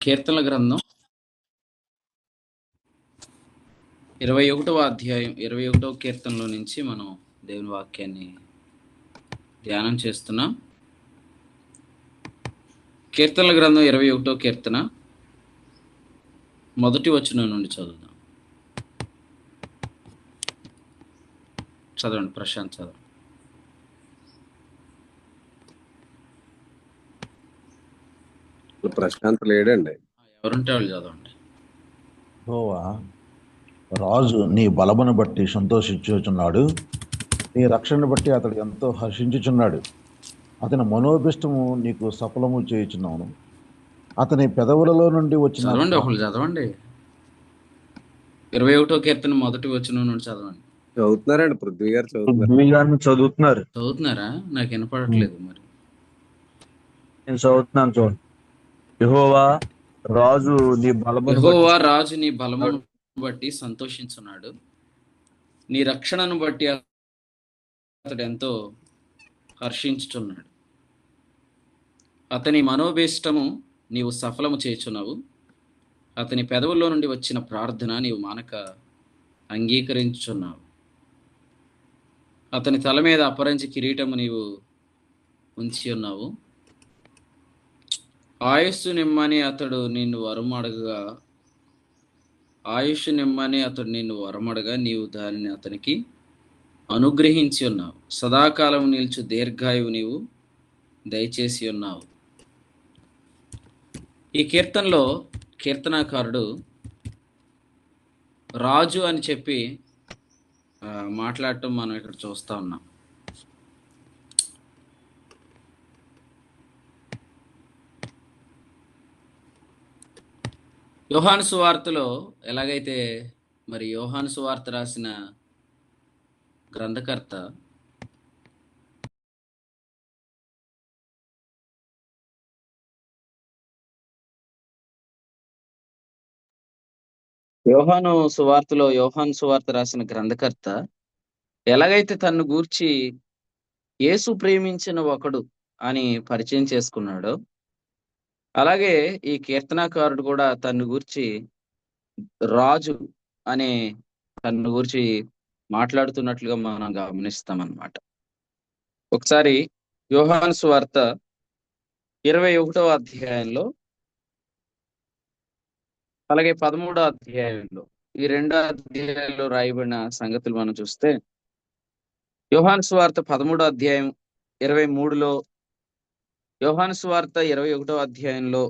కీర్తనల గ్రంథం 21వ అధ్యాయం 21వ కీర్తనలో నుంచి మనం దేవుని వాక్యాన్ని ధ్యానం చేస్తున్నాం. కీర్తనల గ్రంథం 21వ కీర్తన మొదటి వచనం నుండి చదువుదాం. చదవండి, ప్రశాంత్ చదవండి. ప్రశాంత్ లేడండి. ఎవరుంటే వాళ్ళు చదవండి. యెహోవా రాజు నీ బలమును బట్టి సంతోషించుచున్నాడు, నీ రక్షణ బట్టి అతడు ఎంతో హర్షించుచున్నాడు. అతని మనోభిష్టము నీకు సఫలము చేయుచున్నాను. అతని పెదవులలో నుండి వచ్చిన చదవండి, ఒకళ్ళు చదవండి. 21వ కీర్తన మొదటి వచనం నుండి చదవండి. చదువుతున్నారండి, పృథ్వీ గారు చదువుతున్నారు. చదువుతున్నారా? నాకు వినపడట్లేదు. మరి నేను చదువుతున్నాను, చూడండి. యెహోవా రాజు నీ బలమును బట్టి సంతోషించున్నాడు, నీ రక్షణను బట్టి అతడు ఎంతో హర్షించుచున్నాడు. అతని మనోభీష్టము నీవు సఫలము చేయుచున్నావు. అతని పెదవుల్లో నుండి వచ్చిన ప్రార్థన నీవు మానక అంగీకరించుచున్నావు. అతని తల మీద అపరంజి కిరీటము నీవు ఉంచి ఉన్నావు. ఆయుస్సు నిమ్మని అతడు నిన్ను వరమడగా నీవు దానిని అతనికి అనుగ్రహించి ఉన్నావు. సదాకాలం నిల్చు దీర్ఘాయువు నీవు దయచేసి ఉన్నావు. ఈ కీర్తనలో కీర్తనాకారుడు రాజు అని చెప్పి మాట్లాడటం మనం ఇక్కడ చూస్తా ఉన్నాం. యోహాను సువార్తలో ఎలాగైతే మరి యోహాను సువార్త రాసిన గ్రంథకర్త యోహాను సువార్త రాసిన గ్రంథకర్త ఎలాగైతే తన్ను గూర్చి యేసు ప్రేమించిన ఒకడు అని పరిచయం చేసుకున్నాడో, అలాగే ఈ కీర్తనాకారుడు కూడా తన్ను గూర్చి రాజు అనే తన్ను గూర్చి మాట్లాడుతున్నట్లుగా మనం గమనిస్తామన్నమాట. ఒకసారి యోహాను సువార్త 21వ అధ్యాయంలో అలాగే 13వ అధ్యాయంలో ఈ 2 అధ్యాయాల్లో రాయబడిన సంగతులు మనం చూస్తే, యోహాను సువార్త 13వ అధ్యాయం 23లో, యోహాను సువార్త 21వ అధ్యాయంలో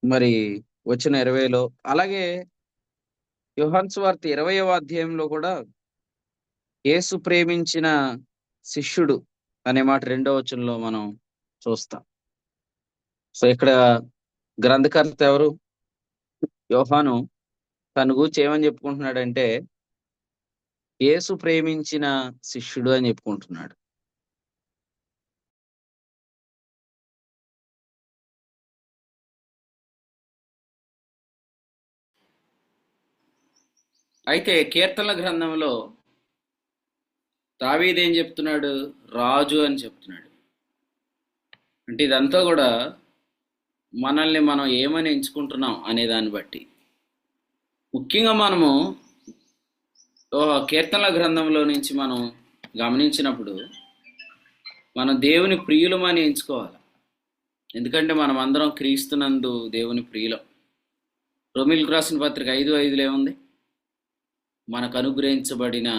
మరి వచ్చిన 20లో, అలాగే యోహాను సువార్త 20వ అధ్యాయంలో కూడా యేసు ప్రేమించిన శిష్యుడు అనే మాట 2వ వచనంలో మనం చూస్తాం. సో ఇక్కడ గ్రంథకర్త ఎవరు? యోహాను తను గూర్చి ఏమని చెప్పుకుంటున్నాడంటే యేసు ప్రేమించిన శిష్యుడు అని చెప్పుకుంటున్నాడు. అయితే కీర్తనల గ్రంథంలో దావీదు ఏం చెప్తున్నాడు? రాజు అని చెప్తున్నాడు. అంటే ఇదంతా కూడా మనల్ని మనం ఏమని ఎంచుకుంటున్నాం అనే దాన్ని బట్టి. ముఖ్యంగా మనము కీర్తనల గ్రంథంలో నుంచి మనం గమనించినప్పుడు మనం దేవుని ప్రియులమని ఎంచుకోవాలి. ఎందుకంటే మనం అందరం క్రీస్తునందు దేవుని ప్రియులం. రోమీయులకు రాసిన పత్రిక 5:5లో ఏముంది? మనకు అనుగ్రహించబడిన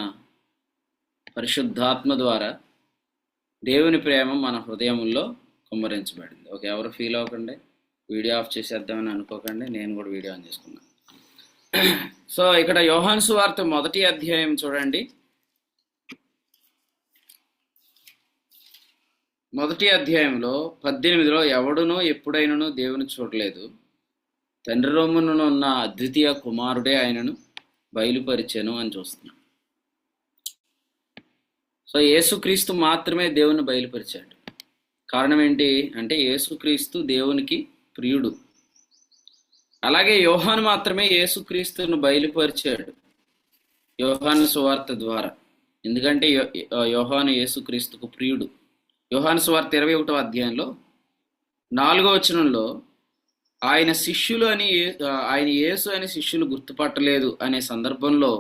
పరిశుద్ధాత్మ ద్వారా దేవుని ప్రేమ మన హృదయంలో కుమ్మరించబడింది. ఓకే, ఎవరు ఫీల్ అవ్వకండి, వీడియో ఆఫ్ చేసేద్దామని అనుకోకండి, నేను కూడా వీడియో ఆన్ చేసుకున్నాను. సో ఇక్కడ యోహాను సువార్త 1వ అధ్యాయం చూడండి. 1వ అధ్యాయంలో 18లో ఎవడునూ ఎప్పుడైనను దేవుని చూడలేదు, తండ్రి రొమ్మున ఉన్న అద్వితీయ కుమారుడే ఆయనను బయలుపరిచెను అని చూస్తున్నాం. సో యేసుక్రీస్తు మాత్రమే దేవుని బయలుపరిచాడు. కారణం ఏంటి అంటే యేసుక్రీస్తు దేవునికి ప్రియుడు. అలాగే యోహాను మాత్రమే యేసుక్రీస్తును బయలుపరిచాడు యోహాను సువార్త ద్వారా. ఎందుకంటే యోహాను యేసుక్రీస్తుకు ప్రియుడు. యోహాను సువార్త 21వ అధ్యాయంలో 4వ వచనంలో ఆయన శిష్యులు అని ఆయన యేసు అనే శిష్యులు గుర్తుపట్టలేదు అనే సందర్భంలో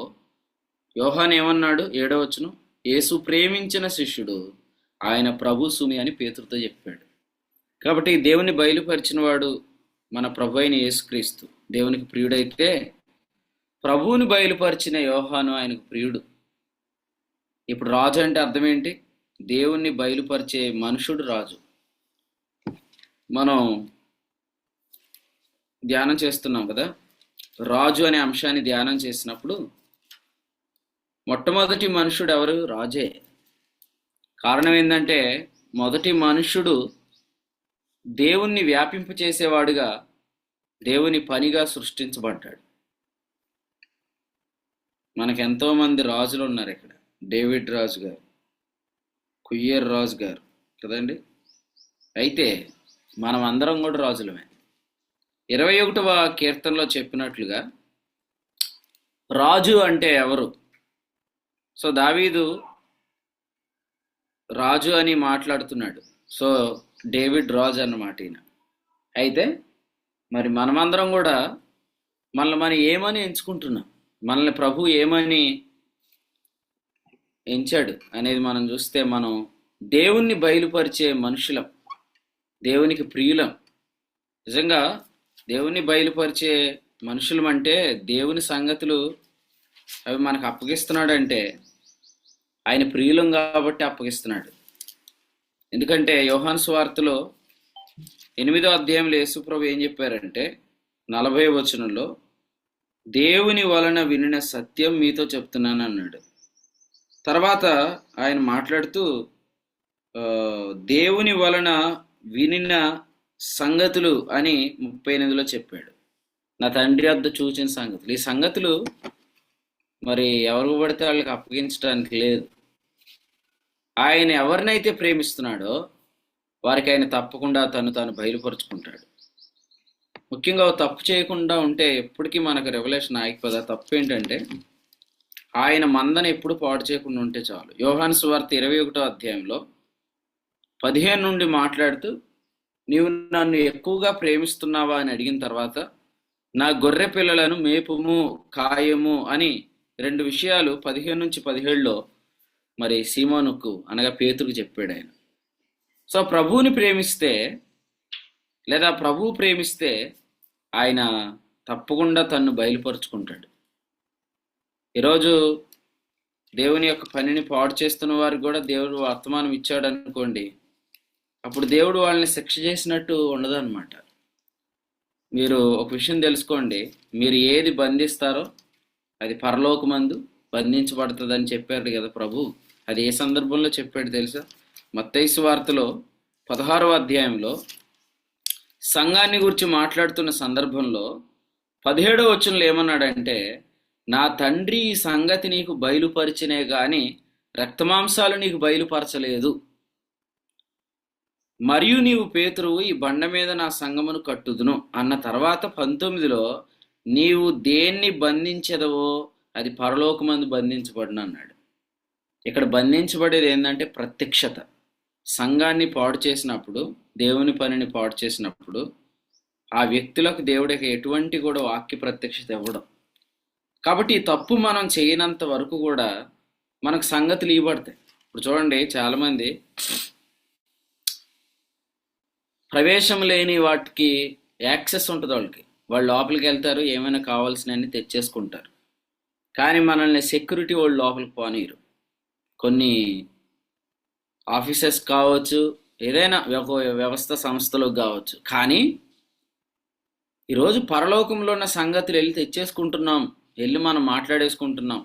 యోహాన్ ఏమన్నాడు? 7వ వచనం, యేసు ప్రేమించిన శిష్యుడు ఆయన ప్రభు సుమి అని పేతురుతో చెప్పాడు. కాబట్టి దేవుని బయలుపరిచిన వాడు మన ప్రభు అయిన యేసుక్రీస్తు దేవునికి ప్రియుడైతే, ప్రభువుని బయలుపరిచిన యోహాను ఆయనకు ప్రియుడు. ఇప్పుడు రాజు అంటే అర్థం ఏంటి? దేవుణ్ణి బయలుపరిచే మనుషుడు రాజు. మనం ధ్యానం చేస్తున్నాం కదా, రాజు అనే అంశాన్ని ధ్యానం చేసినప్పుడు మొట్టమొదటి మనుషుడు ఎవరు? రాజే. కారణం ఏంటంటే మొదటి మనుషుడు దేవుణ్ణి వ్యాపింపు చేసేవాడుగా, దేవుని పనిగా సృష్టించబడ్డాడు. మనకెంతో మంది రాజులు ఉన్నారు ఇక్కడ. డేవిడ్ రాజు గారు, కుయ్యర్ రాజు గారు కదండి. అయితే మనం అందరం కూడా రాజులమే. 21వ కీర్తనలో చెప్పినట్లుగా రాజు అంటే ఎవరు? సో దావీదు రాజు అని మాట్లాడుతున్నాడు. సో డేవిడ్ రాజు అన్నమాట ఈయన. అయితే మరి మనమందరం కూడా మనం ఏమని ఎంచుకుంటున్నాం, మనల్ని ప్రభు ఏమని ఎంచాడు అనేది మనం చూస్తే, మనం దేవుణ్ణి బయలుపరిచే మనుషులం, దేవునికి ప్రియులం. నిజంగా దేవుణ్ణి బయలుపరిచే మనుషులం అంటే దేవుని సంగతులు అవి మనకు అప్పగిస్తున్నాడంటే ఆయన ప్రియులం కాబట్టి అప్పగిస్తున్నాడు. ఎందుకంటే యోహాను సువార్తలో 8వ అధ్యాయంలో యేసు ప్రభు ఏం చెప్పారంటే 40వ వచనంలో, దేవుని వలన వినిన సత్యం మీతో చెప్తున్నాను అన్నాడు. తర్వాత ఆయన మాట్లాడుతూ దేవుని వలన వినిన సంగతులు అని 38లో చెప్పాడు. నా తండ్రి వద్ద చూచిన సంగతులు. ఈ సంగతులు మరి ఎవరికి పడితే వాళ్ళకి అప్పగించడానికి లేదు. ఆయన ఎవరినైతే ప్రేమిస్తున్నాడో వారికి ఆయన తప్పకుండా తాను బయలుపరుచుకుంటాడు. ముఖ్యంగా తప్పు చేయకుండా ఉంటే ఎప్పటికీ మనకు రెవల్యూషన్ ఆగిపోదా. తప్పు ఏంటంటే ఆయన మందని ఎప్పుడు పాడు చేయకుండా ఉంటే చాలు. యోహాను సువార్త 21వ అధ్యాయంలో 15 నుండి మాట్లాడుతూ, నీవు నన్ను ఎక్కువగా ప్రేమిస్తున్నావా అని అడిగిన తర్వాత, నా గొర్రె పిల్లలను మేపుము కాయము అని 2 విషయాలు 15 నుంచి 17లో మరి సీమోనుకు అనగా పేతురుకు చెప్పాడు ఆయన. సో ప్రభువుని ప్రేమిస్తే లేదా ప్రభువు ప్రేమిస్తే ఆయన తప్పకుండా తన్ను బయలుపరుచుకుంటాడు. ఈరోజు దేవుని యొక్క పనిని పాడు చేస్తున్న వారికి కూడా దేవుడు వర్తమానం ఇచ్చాడు అనుకోండి, అప్పుడు దేవుడు వాళ్ళని శిక్ష చేసినట్టు ఉండదు అనమాట. మీరు ఒక విషయం తెలుసుకోండి, మీరు ఏది బంధిస్తారో అది పరలోకమందు బంధించబడుతుంది అని చెప్పాడు కదా ప్రభు. అది ఏ సందర్భంలో చెప్పాడు తెలుసా? మత్తయి సువార్తలో 16వ అధ్యాయంలో సంఘాన్ని గురించి మాట్లాడుతున్న సందర్భంలో 17వ వచనంలో ఏమన్నాడంటే, నా తండ్రి ఈ సంగతి నీకు బయలుపరిచినే గాని రక్తమాంసాలు నీకు బయలుపరచలేదు. మరియు నీవు పేతురువు, ఈ బండ మీద నా సంఘమును కట్టుదును అన్న తర్వాత 19లో నీవు దేన్ని బంధించదవో అది పరలోకమందు బంధించబడును అన్నాడు. ఇక్కడ బంధించబడేది ఏంటంటే ప్రత్యక్షత. సంఘాన్ని పాడు చేసినప్పుడు, దేవుని పనిని పాడు చేసినప్పుడు ఆ వ్యక్తులకు దేవుడికి ఎటువంటి కూడా వాక్య ప్రత్యక్షత ఇవ్వడం. కాబట్టి ఈ తప్పు మనం చేయనంత వరకు కూడా మనకు సంగతులు ఇవ్వబడతాయి. ఇప్పుడు చూడండి, చాలామంది ప్రవేశం లేని వాటికి యాక్సెస్ ఉంటుంది వాళ్ళకి. వాళ్ళు లోపలికి వెళ్తారు, ఏమైనా కావాల్సినవన్నీ తెచ్చేసుకుంటారు. కానీ మనల్ని సెక్యూరిటీ వాళ్ళు లోపలికి పోనీరు. కొన్ని ఆఫీసెస్ కావచ్చు, ఏదైనా వ్యవస్థ సంస్థలు కావచ్చు. కానీ ఈరోజు పరలోకంలో ఉన్న సంగతులు వెళ్ళి తెచ్చేసుకుంటున్నాం, వెళ్ళి మనం మాట్లాడేసుకుంటున్నాం.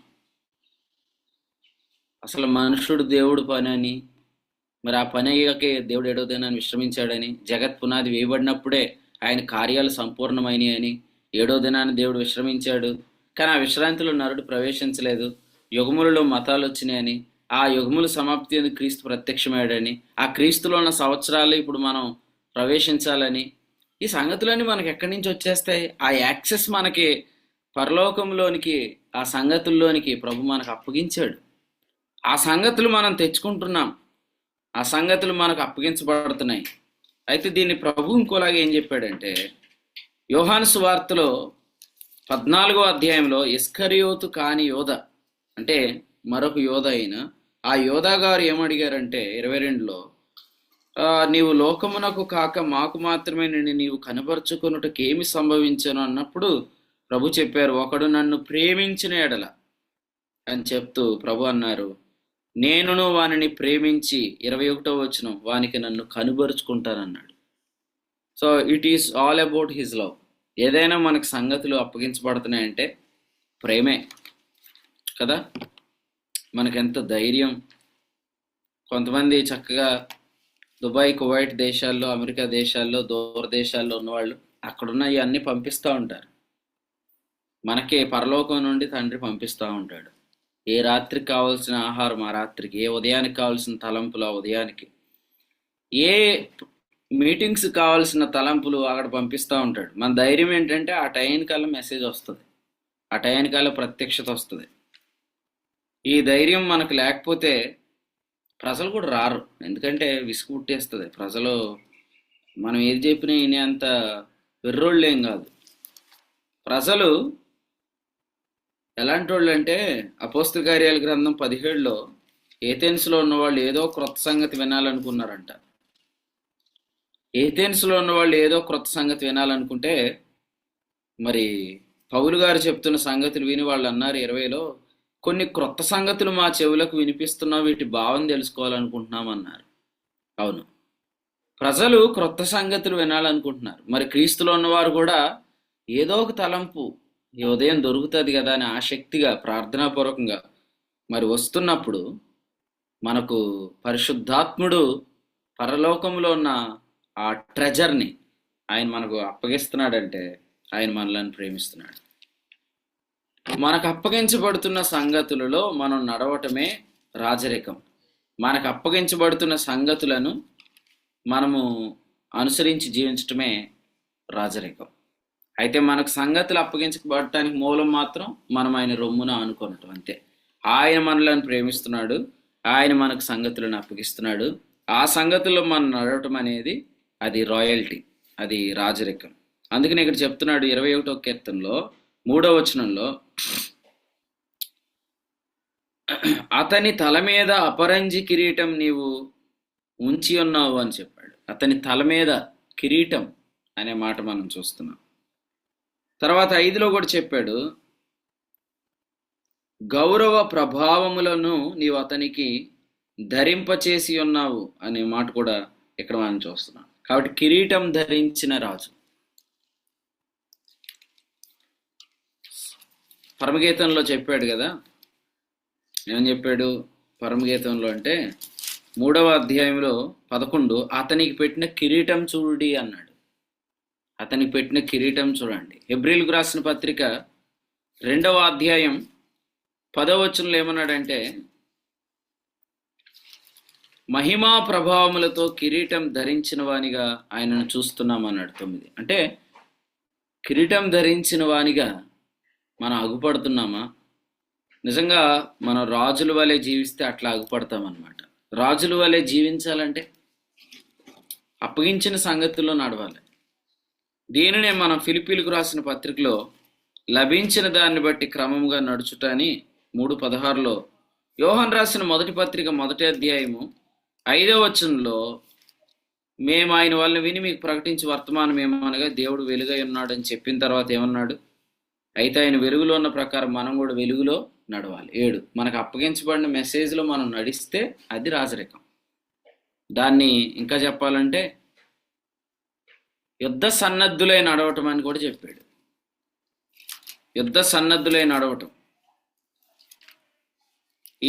అసలు మనుషుడు దేవుడు పని అని, మరి ఆ పని అయ్యాకే దేవుడు 7వ దినాన్ని విశ్రమించాడని, జగత్ పునాది వేయబడినప్పుడే ఆయన కార్యాలు సంపూర్ణమైనవి అని, 7వ దినాన్ని దేవుడు విశ్రమించాడు. కానీ ఆ విశ్రాంతిలో నరుడు ప్రవేశించలేదు. యుగములలో మతాలు వచ్చినాయని, ఆ యుగముల సమాప్తి అని క్రీస్తు ప్రత్యక్షమయ్యాడని, ఆ క్రీస్తులో ఉన్న సంవత్సరాలు ఇప్పుడు మనం ప్రవేశించాలని, ఈ సంగతులన్నీ మనకి ఎక్కడి నుంచి వచ్చేస్తాయి? ఆ యాక్సెస్ మనకి పరలోకంలోనికి, ఆ సంగతుల్లోనికి ప్రభు మనకు అప్పగించాడు. ఆ సంగతులు మనం తెచ్చుకుంటున్నాం, ఆ సంగతులు మనకు అప్పగించబడుతున్నాయి. అయితే దీన్ని ప్రభు ఇంకోలాగా ఏం చెప్పాడంటే, యోహాను సువార్తలో 14వ అధ్యాయంలో ఇస్కరియోతు కాని యోధ, అంటే మరొక యోధ అయిన ఆ యోధా గారు ఏమడిగారంటే 22లో, నీవు లోకమునకు కాక మాకు మాత్రమే నిన్ను నీవు కనబరుచుకొనుటకు ఏమి సంభవించను అన్నప్పుడు ప్రభు చెప్పారు, ఒకడు నన్ను ప్రేమించిన ఎడల అని చెప్తూ ప్రభు అన్నారు, నేనును వానిని ప్రేమించి 21వ వచనం వానికి నన్ను కనుబరుచుకుంటానన్నాడు. So it is all about his love. ఏదైనా మనకు సంగతులు అప్పగించబడుతున్నాయంటే ప్రేమే కదా. మనకెంత ధైర్యం. కొంతమంది చక్కగా దుబాయ్, కువైట్ దేశాల్లో, అమెరికా దేశాల్లో, దూర దేశాల్లో ఉన్నవాళ్ళు అక్కడున్న ఇవన్నీ పంపిస్తూ ఉంటారు. మనకి పరలోకం నుండి తండ్రి పంపిస్తూ ఉంటాడు. ఏ రాత్రికి కావాల్సిన ఆహారం ఆ రాత్రికి, ఏ ఉదయానికి కావాల్సిన తలంపులు ఆ ఉదయానికి, ఏ మీటింగ్స్ కావాల్సిన తలంపులు అక్కడ పంపిస్తూ ఉంటాడు. మన ధైర్యం ఏంటంటే ఆ టైంకల్లా మెసేజ్ వస్తుంది, ఆ టైంకల్లా ప్రత్యక్షత వస్తుంది. ఈ ధైర్యం మనకు లేకపోతే ప్రజలు కూడా రారు. ఎందుకంటే విసుగు పుట్టేస్తుంది. ప్రజలు మనం ఏది చెప్పినా వినేంత వెర్రోళ్ళేం కాదు. ప్రజలు ఎలాంటి వాళ్ళు అంటే, అపోస్తల కార్యాల గ్రంథం 17లో ఏథెన్స్లో ఉన్నవాళ్ళు ఏదో క్రొత్త సంగతి వినాలనుకున్నారంట. ఏథెన్స్లో ఉన్నవాళ్ళు ఏదో క్రొత్త సంగతి వినాలనుకుంటే మరి పౌలు గారు చెప్తున్న సంగతులు విని వాళ్ళు అన్నారు 20లో, కొన్ని క్రొత్త సంగతులు మా చెవులకు వినిపిస్తున్నాం, వీటి భావం తెలుసుకోవాలనుకుంటున్నాం అన్నారు. అవును, ప్రజలు క్రొత్త సంగతులు వినాలనుకుంటున్నారు. మరి క్రీస్తులో ఉన్నవారు కూడా ఏదో ఒక తలంపు ఈ ఉదయం దొరుకుతుంది కదా అని ఆసక్తిగా ప్రార్థనాపూర్వకంగా మరి వస్తున్నప్పుడు మనకు పరిశుద్ధాత్ముడు పరలోకంలో ఉన్న ఆ ట్రెజర్ని ఆయన మనకు అప్పగిస్తున్నాడంటే ఆయన మనల్ని ప్రేమిస్తున్నాడు. మనకు అప్పగించబడుతున్న సంగతులలో మనం నడవటమే రాజరికం. మనకు అప్పగించబడుతున్న సంగతులను మనము అనుసరించి జీవించటమే రాజరికం. అయితే మనకు సంగతులు అప్పగించబడటానికి మూలం మాత్రం మనం ఆయన రొమ్మున అనుకోవటం అంతే. ఆయన మనలను ప్రేమిస్తున్నాడు, ఆయన మనకు సంగతులను అప్పగిస్తున్నాడు. ఆ సంగతుల్లో మనం నడవటం అనేది అది రాయల్టీ, అది రాజరికం. అందుకని ఇక్కడ చెప్తున్నాడు 21వ కీర్తనలో 3వ వచనంలో, అతని తల మీద అపరంజి కిరీటం నీవు ఉంచి ఉన్నావు అని చెప్పాడు. అతని తల మీద కిరీటం అనే మాట మనం చూస్తున్నాం. తర్వాత 5లో కూడా చెప్పాడు, గౌరవ ప్రభావములను నీవు అతనికి ధరింపచేసి ఉన్నావు అనే మాట కూడా ఇక్కడ మనం చూస్తున్నాం. కాబట్టి కిరీటం ధరించిన రాజు. పరమగీతంలో చెప్పాడు కదా, ఏమని చెప్పాడు పరమగీతంలో అంటే 3వ అధ్యాయంలో 11, అతనికి పెట్టిన కిరీటం చూడుడి అన్నాడు. అతనికి పెట్టిన కిరీటం చూడండి. హెబ్రీలకు రాసిన పత్రిక 2వ అధ్యాయం 10వ వచనంలో ఏమన్నాడంటే, మహిమా ప్రభావములతో కిరీటం ధరించిన వానిగా ఆయనను చూస్తున్నామన్నాడు 9. అంటే కిరీటం ధరించిన వానిగా మనం అగుపడుతున్నామా? నిజంగా మనం రాజుల వలె జీవిస్తే అట్లా అగుపడతామన్నమాట. రాజుల వలె జీవించాలంటే అప్పగించిన సంగతుల్లో నడవాలి. దీనినే మనం ఫిలిప్పీలకు రాసిన పత్రికలో లభించిన దాన్ని బట్టి క్రమముగా నడుచుట అని 3:16లో, యోహాను రాసిన మొదటి పత్రిక 1వ అధ్యాయము 5వ వచనంలో, మేము ఆయన వాళ్ళని విని మీకు ప్రకటించి వర్తమానం ఏమనగా దేవుడు వెలుగై ఉన్నాడు అని చెప్పిన తర్వాత ఏమన్నాడు, అయితే ఆయన వెలుగులో ఉన్న ప్రకారం మనం కూడా వెలుగులో నడవాలి. 7, మనకు అప్పగించబడిన మెసేజ్లో మనం నడిస్తే అది రాజరికం. దాన్ని ఇంకా చెప్పాలంటే యుద్ధ సన్నద్ధులై నడవటం అని కూడా చెప్పాడు. యుద్ధ సన్నద్ధులై నడవటం,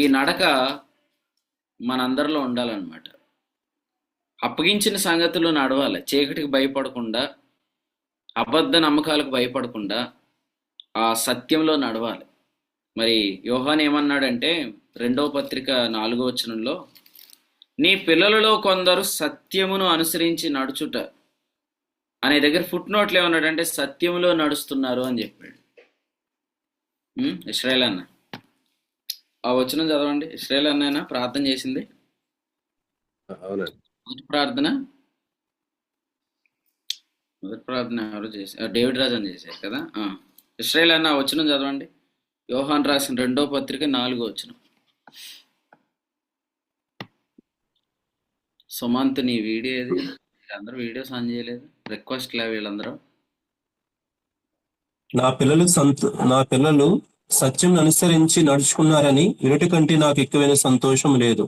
ఈ నడక మనందరిలో ఉండాలన్నమాట. అప్పగించిన సంగతులు నడవాలి, చీకటికి భయపడకుండా, అబద్ధ నమ్మకాలకు భయపడకుండా ఆ సత్యంలో నడవాలి. మరి యోహాను ఏమన్నాడంటే 2వ పత్రిక 4వ వచనంలో, నీ పిల్లలలో కొందరు సత్యమును అనుసరించి నడుచుట అనే దగ్గర ఫుట్ నోట్లు ఏమన్నాడంటే సత్యములో నడుస్తున్నారు అని చెప్పాడు. ఇశ్రాయేల్ అన్న ఆ వచనం చదవండి. ఇశ్రాయేల్ అన్నైనా ప్రార్థన చేసింది. అవునండి. మొదటి ప్రార్థన మొదటి ప్రార్థన ఎవరు చేశారు? డేవిడ్ రాజన్ చేశారు కదా. ఇశ్రాయేల్ అన్న వచనం చదవండి. యోహాన్ రాసిన 2వ పత్రిక 4వ వచనం. సుమంత్ నీ వీడియో ఏది? అందరూ వీడియోస్ ఆన్ చేయలేదు. రిక్వెస్ట్ లే వీళ్ళందరూ. నా పిల్లలు సత్యం అనుసరించి నడుచుకున్నారని వినుట కంటే నాకు ఎక్కువైన సంతోషం లేదు.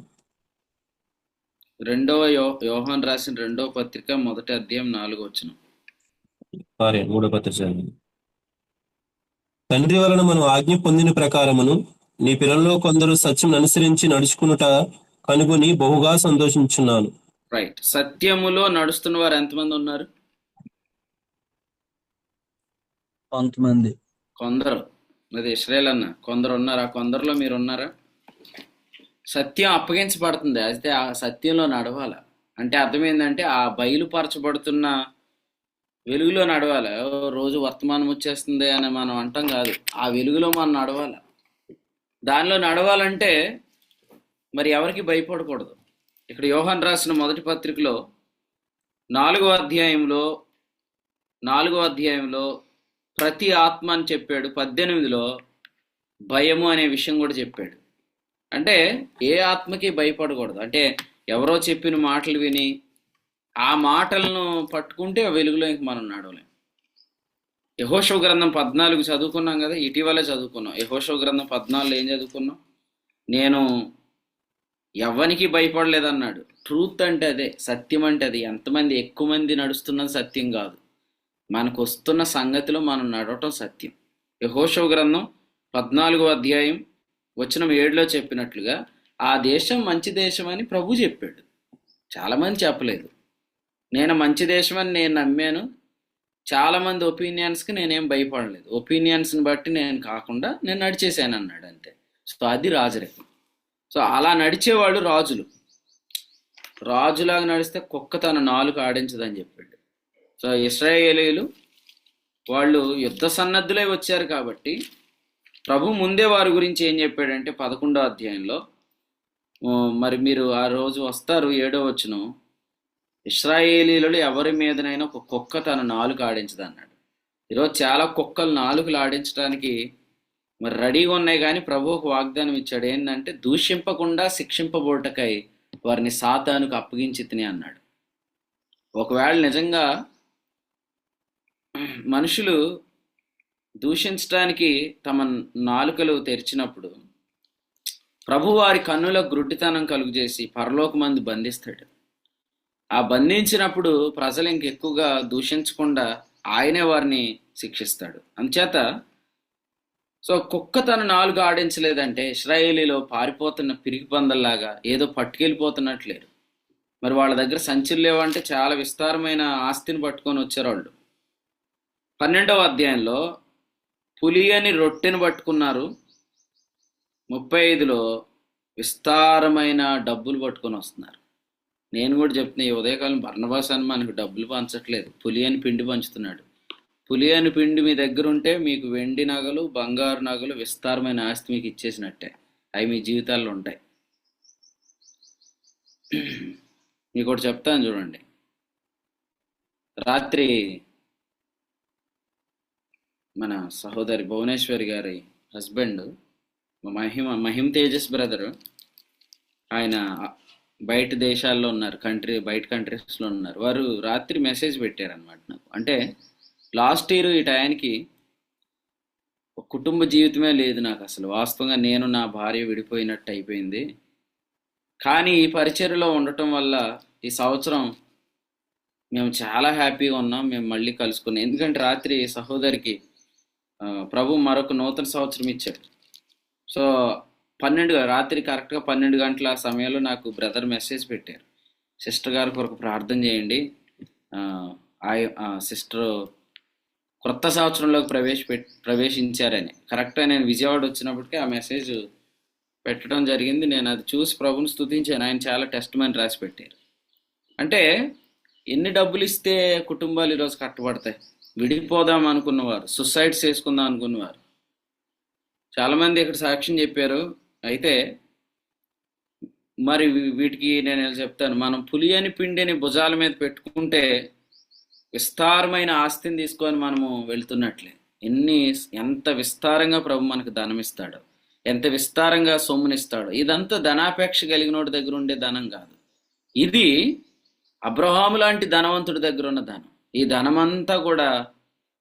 యోహాన్ రాసిన 2వ పత్రిక 1వ అధ్యాయం 4వ వచనం. సారీ, 3వ పత్రిక. తండ్రి వలన మనం ఆజ్ఞ పొందిన ప్రకారమును నీ పిల్లల్లో కొందరు సత్యం అనుసరించి నడుచుకునుట కనుగొని బహుగా సంతోషించున్నాను. రైట్. సత్యములో నడుస్తున్న వారు ఎంతమంది ఉన్నారు? కొంతమంది. కొందరు. అది ఇశ్రాయేల్ అన్న కొందరు ఉన్నారు. ఆ కొందరులో మీరు ఉన్నారా? సత్యం అప్పగించబడుతుంది, అయితే ఆ సత్యంలో నడవాల. అంటే అర్థం ఏంటంటే ఆ బయలుపరచబడుతున్న వెలుగులో నడవాలి. రోజు వర్తమానం వచ్చేస్తుంది అని మనం అంటాం కాదు, ఆ వెలుగులో మనం నడవాలి. దానిలో నడవాలంటే మరి ఎవరికి భయపడకూడదు. ఇక్కడ యోహాన్ రాసిన మొదటి పత్రికలో 4వ అధ్యాయంలో ప్రతి ఆత్మ అని చెప్పాడు. 18లో భయము అనే విషయం కూడా చెప్పాడు. అంటే ఏ ఆత్మకి భయపడకూడదు. అంటే ఎవరో చెప్పిన మాటలు విని ఆ మాటలను పట్టుకుంటే ఆ వెలుగులో ఇంక మనం నడవలేం. యెహోషువ గ్రంథం 14 చదువుకున్నాం కదా, ఇటీవలే చదువుకున్నాం. యెహోషువ గ్రంథం 14లో ఏం చదువుకున్నాం? నేను ఎవ్వనికి భయపడలేదన్నాడు. ట్రూత్ అంటే అదే, సత్యం అంటే అది. ఎంతమంది ఎక్కువ మంది నడుస్తున్నది సత్యం కాదు, మనకు వస్తున్న సంగతిలో మనం నడవటం సత్యం. యెహోషువ గ్రంథం 14వ అధ్యాయం వచనం 7లో చెప్పినట్లుగా ఆ దేశం మంచి దేశం అని ప్రభు చెప్పాడు. చాలామంది చెప్పలేదు. నేను మంచి దేశం అని నేను నమ్మాను. చాలామంది ఒపీనియన్స్కి నేనేం భయపడలేదు. ఒపీనియన్స్ని బట్టి నేను కాకుండా నేను నడిచేసాను అన్నాడు అంతే. సో అది రాజరికం. సో అలా నడిచేవాళ్ళు రాజులు. రాజులాగా నడిస్తే కుక్క తన నాలుక ఆడించదని చెప్పాడు. సో ఇశ్రాయేలీయులు వాళ్ళు యుద్ధ సన్నద్ధులై వచ్చారు కాబట్టి ప్రభు ముందే వారి గురించి ఏం చెప్పాడంటే 11వ అధ్యాయంలో, మరి మీరు ఆ రోజు వస్తారు 7వ వచనం, ఇశ్రాయేలీయులు ఎవరి మీదనైనా ఒక కుక్క తన నాలుక ఆడించదు అన్నాడు. ఈరోజు చాలా కుక్కలు నాలుకలు ఆడించడానికి మరి రెడీగా ఉన్నాయి, కానీ ప్రభు ఒక వాగ్దానం ఇచ్చాడు. ఏంటంటే దూషింపకుండా శిక్షింపబోటకై వారిని సాతానుకు అప్పగించి తిని అన్నాడు. ఒకవేళ నిజంగా మనుషులు దూషించడానికి తమ నాలుకలు తెరిచినప్పుడు ప్రభు వారి కన్నుల గ్రుడ్డితనం కలుగు చేసి పరలోకమందు బంధిస్తాడు. ఆ బంధించినప్పుడు ప్రజలు ఇంకెక్కువగా దూషించకుండా ఆయనే వారిని శిక్షిస్తాడు. అందుచేత సో కుక్క తన నాలుగు ఆడించలేదంటే ఇశ్రాయేలీలో పారిపోతున్న పిరికి పందల్లాగా ఏదో పట్టుకెళ్ళిపోతున్నట్లేరు. మరి వాళ్ళ దగ్గర సంచులు లేవంటే చాలా విస్తారమైన ఆస్తిని పట్టుకొని వచ్చారు వాళ్ళు. 12వ అధ్యాయంలో పులి అని రొట్టెను పట్టుకున్నారు. 35లో విస్తారమైన డబ్బులు పట్టుకొని వస్తున్నారు. నేను కూడా చెప్తున్నా, ఈ ఉదయకాలం బర్నబాస్ అని మనకు డబ్బులు పంచట్లేదు, పులి అని పిండి పంచుతున్నాడు. పులి అని పిండి మీ దగ్గర ఉంటే మీకు వెండి నగలు, బంగారు నగలు, విస్తారమైన ఆస్తి మీకు ఇచ్చేసినట్టే. అవి మీ జీవితాల్లో ఉంటాయి. మీకు ఒకటి చెప్తాను చూడండి. రాత్రి మన సహోదరి భువనేశ్వరి గారి హస్బెండ్ మహిమ్ తేజస్ బ్రదరు, ఆయన బయట దేశాల్లో ఉన్నారు, బయట కంట్రీస్లో ఉన్నారు. వారు రాత్రి మెసేజ్ పెట్టారనమాట నాకు. అంటే లాస్ట్ ఇయర్ ఈ టయానికి ఒక కుటుంబ జీవితమే లేదు నాకు అసలు. వాస్తవంగా నేను నా భార్య విడిపోయినట్టు అయిపోయింది. కానీ ఈ పరిచర్యలో ఉండటం వల్ల ఈ సంవత్సరం మేము చాలా హ్యాపీగా ఉన్నాం. మేము మళ్ళీ కలుసుకున్నాం. ఎందుకంటే రాత్రి సహోదరికి ప్రభు మరొక నూతన సంవత్సరం ఇచ్చాడు. సో రాత్రి కరెక్ట్గా 12 గంటల సమయంలో నాకు బ్రదర్ మెసేజ్ పెట్టారు, సిస్టర్ గారి కొరకు ప్రార్థన చేయండి, సిస్టర్ కొత్త సంవత్సరంలోకి ప్రవేశించారని. కరెక్ట్గా నేను విజయవాడ వచ్చినప్పటికీ ఆ మెసేజ్ పెట్టడం జరిగింది. నేను అది చూసి ప్రభుని స్తుతించాను. ఆయన చాలా టెస్టిమనీ రాసి పెట్టారు. అంటే ఎన్ని డబ్బులు ఇస్తే కుటుంబాలు ఈరోజు కట్టబడతాయి? విడిపోదాం అనుకున్నవారు, సుసైడ్స్ చేసుకుందాం అనుకున్నవారు చాలామంది ఇక్కడ సాక్ష్యం చెప్పారు. అయితే మరి వీటికి నేను చెప్తాను, మనం పులి అని పిండిని భుజాల మీద పెట్టుకుంటే విస్తారమైన ఆస్తిని తీసుకొని మనము వెళ్తున్నట్లే ఎంత విస్తారంగా ప్రభు మనకు ధనం ఇస్తాడో, ఎంత విస్తారంగా సొమ్మునిస్తాడో. ఇదంతా ధనాపేక్ష కలిగినోడి దగ్గర ఉండే ధనం కాదు. ఇది అబ్రహాము లాంటి ధనవంతుడి దగ్గర ఉన్న ధనం. ఈ ధనమంతా కూడా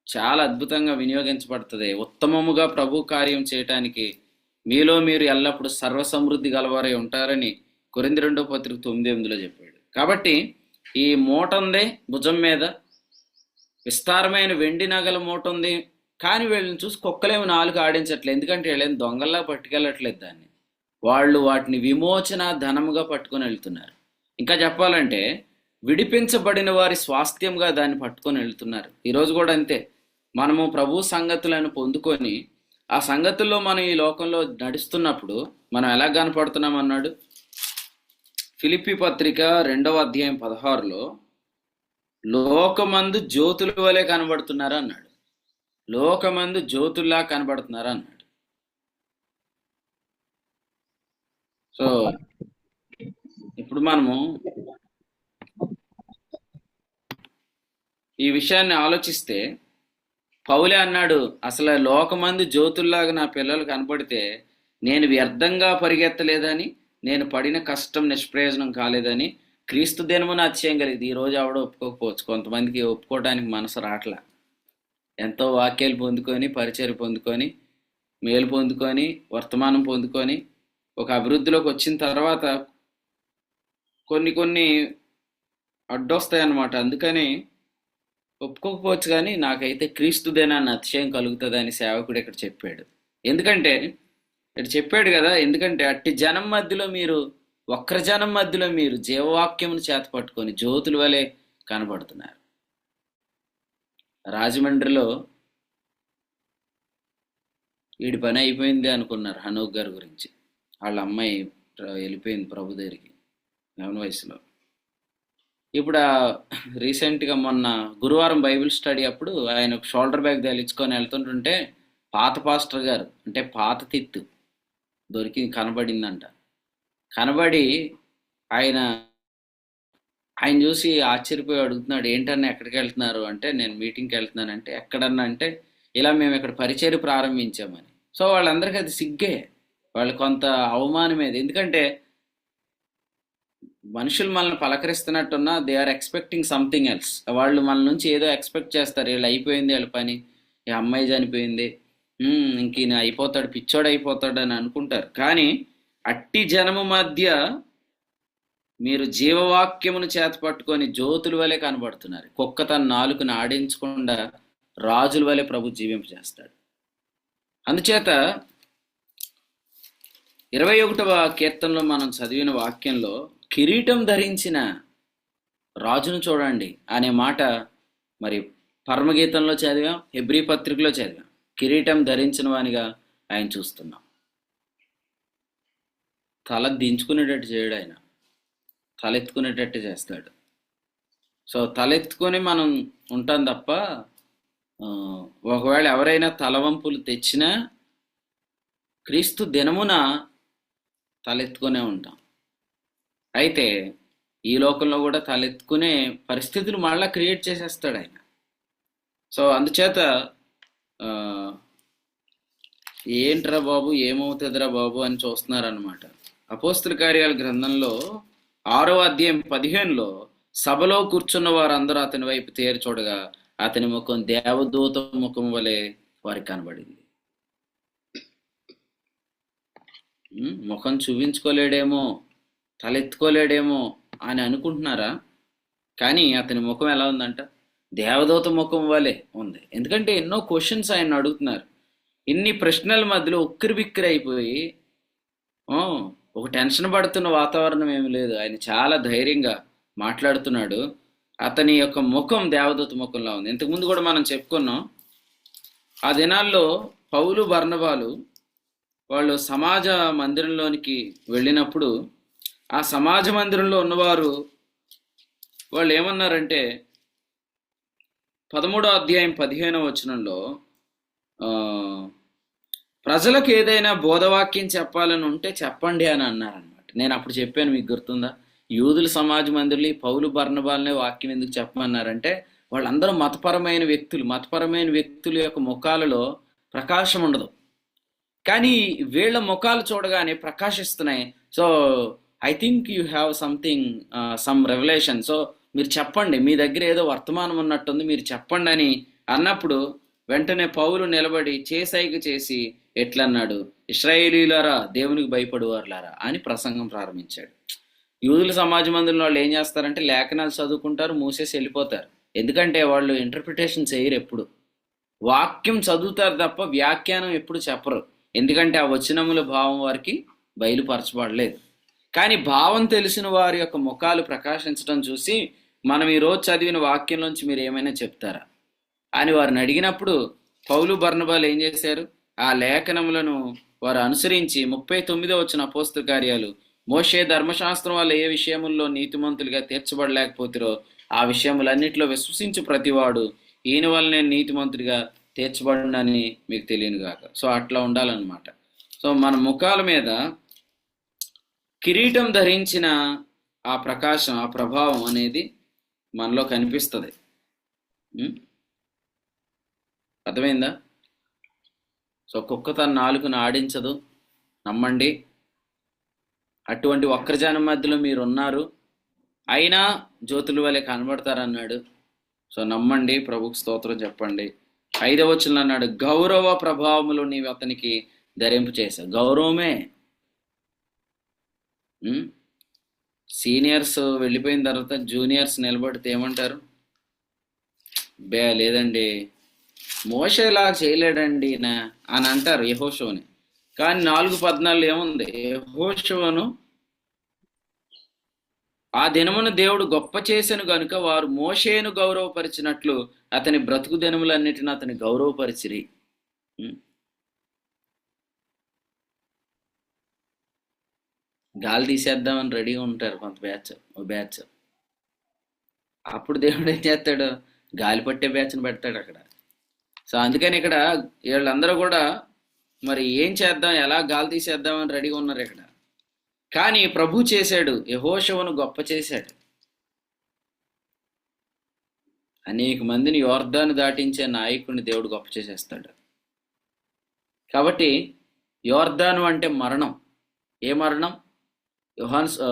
చాలా అద్భుతంగా వినియోగించబడుతుంది ఉత్తమముగా ప్రభు కార్యం చేయటానికి. మీలో మీరు ఎల్లప్పుడూ సర్వసమృద్ధి గలవారై ఉంటారని కొరింథీ 2:9 చెప్పాడు. కాబట్టి ఈ మూట ఉంది భుజం మీద, విస్తారమైన వెండి నగల మూట ఉంది. కానీ వీళ్ళని చూసి కుక్కలేమి నాలుగు ఆడించట్లేదు, ఎందుకంటే వీళ్ళని దొంగల్లా పట్టుకెళ్ళట్లేదు దాన్ని. వాళ్ళు వాటిని విమోచన ధనముగా పట్టుకొని వెళ్తున్నారు. ఇంకా చెప్పాలంటే విడిపించబడిన వారి స్వాస్థ్యంగా దాన్ని పట్టుకొని వెళ్తున్నారు. ఈరోజు కూడా అంతే. మనము ప్రభు సంగతులను పొందుకొని ఆ సంగతుల్లో మనం ఈ లోకంలో నడుస్తున్నప్పుడు మనం ఎలా కనపడుతున్నాం అన్నాడు. ఫిలిప్పీ పత్రిక 2:16 లోకమందు జ్యోతుల వలె కనబడుతున్నారు అన్నాడు. లోకమందు జ్యోతుల్లా కనబడుతున్నారు అన్నాడు. సో ఇప్పుడు మనము ఈ విషయాన్ని ఆలోచిస్తే పౌలే అన్నాడు, అసలు లోకమందు జ్యోతుల్లాగా నా పిల్లలు కనపడితే నేను వ్యర్థంగా పరిగెత్తలేదని, నేను పడిన కష్టం నిష్ప్రయోజనం కాలేదని క్రీస్తు దినమున అతిశయం కలిగింది. ఈరోజు ఆవిడ ఒప్పుకోకపోవచ్చు, కొంతమందికి ఒప్పుకోవడానికి మనసు రాట్లా. ఎంతో వాక్యాలు పొందుకొని, పరిచయం పొందుకొని, మేలు పొందుకొని, వర్తమానం పొందుకొని ఒక అభివృద్ధిలోకి వచ్చిన తర్వాత కొన్ని అడ్డొస్తాయి అన్నమాట. అందుకని ఒప్పుకోకపోవచ్చు, కానీ నాకైతే క్రీస్తు దినాన్ని అతిశయం కలుగుతుందని సేవకుడు ఇక్కడ చెప్పాడు. ఎందుకంటే ఇక్కడ చెప్పాడు కదా, ఎందుకంటే అట్టి జనం మధ్యలో మీరు, వక్ర జనం మధ్యలో మీరు జీవవాక్యమును చేత పట్టుకొని జ్యోతుల వలె కనబడుతున్నారు. రాజమండ్రిలో వీడి పని అయిపోయింది అనుకున్నారు హనోక్ గారి గురించి. వాళ్ళ అమ్మాయి వెళ్ళిపోయింది ప్రభు దగ్గరికి 11 వయసులో. ఇప్పుడు రీసెంట్గా మొన్న గురువారం బైబిల్ స్టడీ అప్పుడు ఆయన షోల్డర్ బ్యాగ్ తగిలించుకొని వెళ్తుంటుంటే పాత పాస్టర్ గారు, అంటే పాత తిత్తు కనబడిందంట. కనబడి ఆయన చూసి ఆశ్చర్యపోయి అడుగుతున్నాడు, ఏంటన్నా ఎక్కడికి వెళ్తున్నారు అంటే, నేను మీటింగ్కి వెళ్తున్నానంటే, ఎక్కడన్నా అంటే, ఇలా మేము ఇక్కడ పరిచర్య ప్రారంభించామని. సో వాళ్ళందరికీ అది సిగ్గే, వాళ్ళు కొంత అవమానమేది. ఎందుకంటే మనుషులు మనల్ని పలకరిస్తున్నట్టున్నా they are expecting something else. వాళ్ళు మన నుంచి ఏదో ఎక్స్పెక్ట్ చేస్తారు. వీళ్ళు అయిపోయింది వీళ్ళ పని, ఈ అమ్మాయి చనిపోయింది, ఇంక ఈయన అయిపోతాడు, పిచ్చోడు అయిపోతాడు అని అనుకుంటారు. కానీ అట్టి జనము మధ్య మీరు జీవవాక్యమును చేత పట్టుకొని జ్యోతుల వలె కనబడుతున్నారు. కుక్క తన నాలుకను ఆడించకుండా రాజుల వలె ప్రభు జీవింపజేస్తాడు. అందుచేత 21వ కీర్తనలో మనం చదివిన వాక్యంలో కిరీటం ధరించిన రాజును చూడండి అనే మాట మరి పరమగీతంలో చదివాం, హెబ్రీ పత్రికలో చదివాం. కిరీటం ధరించిన వానిగా ఆయన చూస్తున్నాం. తల దించుకునేటట్టు చేయడు ఆయన, తలెత్తుకునేటట్టు చేస్తాడు. సో తలెత్తుకొని మనం ఉంటాం తప్ప ఒకవేళ ఎవరైనా తలవంపులు తెచ్చినా క్రీస్తు దినమున తలెత్తుకునే ఉంటాం. అయితే ఈ లోకంలో కూడా తలెత్తుకునే పరిస్థితులు మళ్ళీ క్రియేట్ చేసేస్తాడు ఆయన. సో అందుచేత ఏంట్రా బాబు, ఏమవుతుందిరా బాబు అని చూస్తున్నారనమాట. అపోస్తల కార్యాల గ్రంథంలో 6వ అధ్యాయం 15లో సభలో కూర్చున్న వారందరూ అతని వైపు తేరి చూడగా అతని ముఖం దేవదూత ముఖం వలె వారికి కనబడింది. ముఖం చూపించుకోలేడేమో, తలెత్తుకోలేడేమో అని అనుకుంటున్నారా? కానీ అతని ముఖం ఎలా ఉందంట? దేవదూత ముఖం వలె ఉంది. ఎందుకంటే ఎన్నో క్వశ్చన్స్ ఆయన అడుగుతున్నారు. ఇన్ని ప్రశ్నల మధ్యలో ఉక్కిరి బిక్కిరి అయిపోయి ఒక టెన్షన్ పడుతున్న వాతావరణం ఏమి లేదు. ఆయన చాలా ధైర్యంగా మాట్లాడుతున్నాడు. అతని యొక్క ముఖం దేవదూత ముఖంలో ఉంది. ఇంతకుముందు కూడా మనం చెప్పుకున్నాం, ఆ దినాల్లో పౌలు బర్నబాలు వాళ్ళు సమాజ మందిరంలోనికి వెళ్ళినప్పుడు ఆ సమాజ మందిరంలో ఉన్నవారు వాళ్ళు ఏమన్నారంటే 13వ అధ్యాయం 15వ వచనంలో ప్రజలకు ఏదైనా బోధవాక్యం చెప్పాలని ఉంటే చెప్పండి అని అన్నారనమాట. నేను అప్పుడు చెప్పాను, మీకు గుర్తుందా? యూదుల సమాజ మందిరంలో పౌలు బర్నబాలనే వాక్యం ఎందుకు చెప్పమన్నారంటే వాళ్ళందరూ మతపరమైన వ్యక్తుల యొక్క ముఖాలలో ప్రకాశం ఉండదు. కానీ వీళ్ళ ముఖాలు చూడగానే ప్రకాశిస్తున్నాయి. So I think you have something, some revolution. So మీరు చెప్పండి, మీ దగ్గర ఏదో వర్తమానం ఉన్నట్టుంది, మీరు చెప్పండి అని అన్నప్పుడు వెంటనే పౌలు నిలబడి చేసైగ చేసి ఎట్లన్నాడు, ఇశ్రాయేలీయులారా, దేవునికి భయపడువారులారా అని ప్రసంగం ప్రారంభించాడు. యూదుల సమాజ మందిరంలో వాళ్ళు ఏం చేస్తారంటే లేఖనాలు చదువుకుంటారు, మూసేసి వెళ్ళిపోతారు. ఎందుకంటే వాళ్ళు ఇంటర్ప్రిటేషన్ చేయరు, ఎప్పుడు వాక్యం చదువుతారు తప్ప వ్యాఖ్యానం ఎప్పుడు చెప్పరు. ఎందుకంటే ఆ వచనముల భావం వారికి బయలుపరచబడలేదు. కానీ భావం తెలిసిన వారి యొక్క ముఖాలు ప్రకాశించడం చూసి మనం ఈరోజు చదివిన వాక్యంలోంచి మీరు ఏమైనా చెప్తారా అని వారిని అడిగినప్పుడు పౌలు బర్నబాలు ఏం చేశారు, ఆ లేఖనములను వారు అనుసరించి 39వ వచనం అపోస్తల కార్యాలు, మోషే ధర్మశాస్త్రం వల్ల ఏ విషయముల్లో నీతిమంతులుగా తీర్చబడలేకపోతారో ఆ విషయములన్నిటిలో విశ్వసించు ప్రతివాడు ఈయన వల్ల నేను నీతిమంతుడిగా తీర్చబడినని మీకు తెలియను గాక. సో అట్లా ఉండాలన్నమాట. సో మన ముఖాల మీద కిరీటం ధరించిన ఆ ప్రకాశం, ఆ ప్రభావం అనేది మనలో కనిపిస్తుంది. అర్థమైందా? సో కుక్క తన నాలుకను ఆడించదు, నమ్మండి. అటువంటి వక్రజనం మధ్యలో మీరు ఉన్నారు, అయినా జ్యోతుల వలె కనబడతారన్నాడు. సో నమ్మండి, ప్రభుకు స్తోత్రం చెప్పండి. 5వ వచనంలో అన్నాడు, గౌరవ ప్రభావములు నీవు అతనికి ధరింపు చేశావు. గౌరవమే. సీనియర్స్ వెళ్ళిపోయిన తర్వాత జూనియర్స్ నిలబడితే ఏమంటారు, లేదండి మోషేలా చేయలేడండి అని అంటారు యెహోషువని. కానీ 4:14 ఏముంది, యెహోషువను ఆ దినమును దేవుడు గొప్ప చేసెను గనుక వారు మోషేను గౌరవపరిచినట్లు అతని బ్రతుకు దినములన్నిటిని అతని గౌరవపరిచిరి. గాలి తీసేద్దామని రెడీగా ఉంటారు కొంత బ్యాచ్. అప్పుడు దేవుడు ఏం చేస్తాడు, గాలి పట్టే బ్యాచ్ని పెడతాడు అక్కడ. సో అందుకని ఇక్కడ వీళ్ళందరూ కూడా మరి ఏం చేద్దాం, ఎలా గాలి తీసేద్దామని రెడీగా ఉన్నారు ఇక్కడ. కానీ ప్రభు చేశాడు, యెహోషువను గొప్ప చేశాడు. అనేక మందిని యోర్దాను దాటించే నాయకుడిని దేవుడు గొప్ప చేసేస్తాడు. కాబట్టి యోర్దాను అంటే మరణం. ఏ మరణం?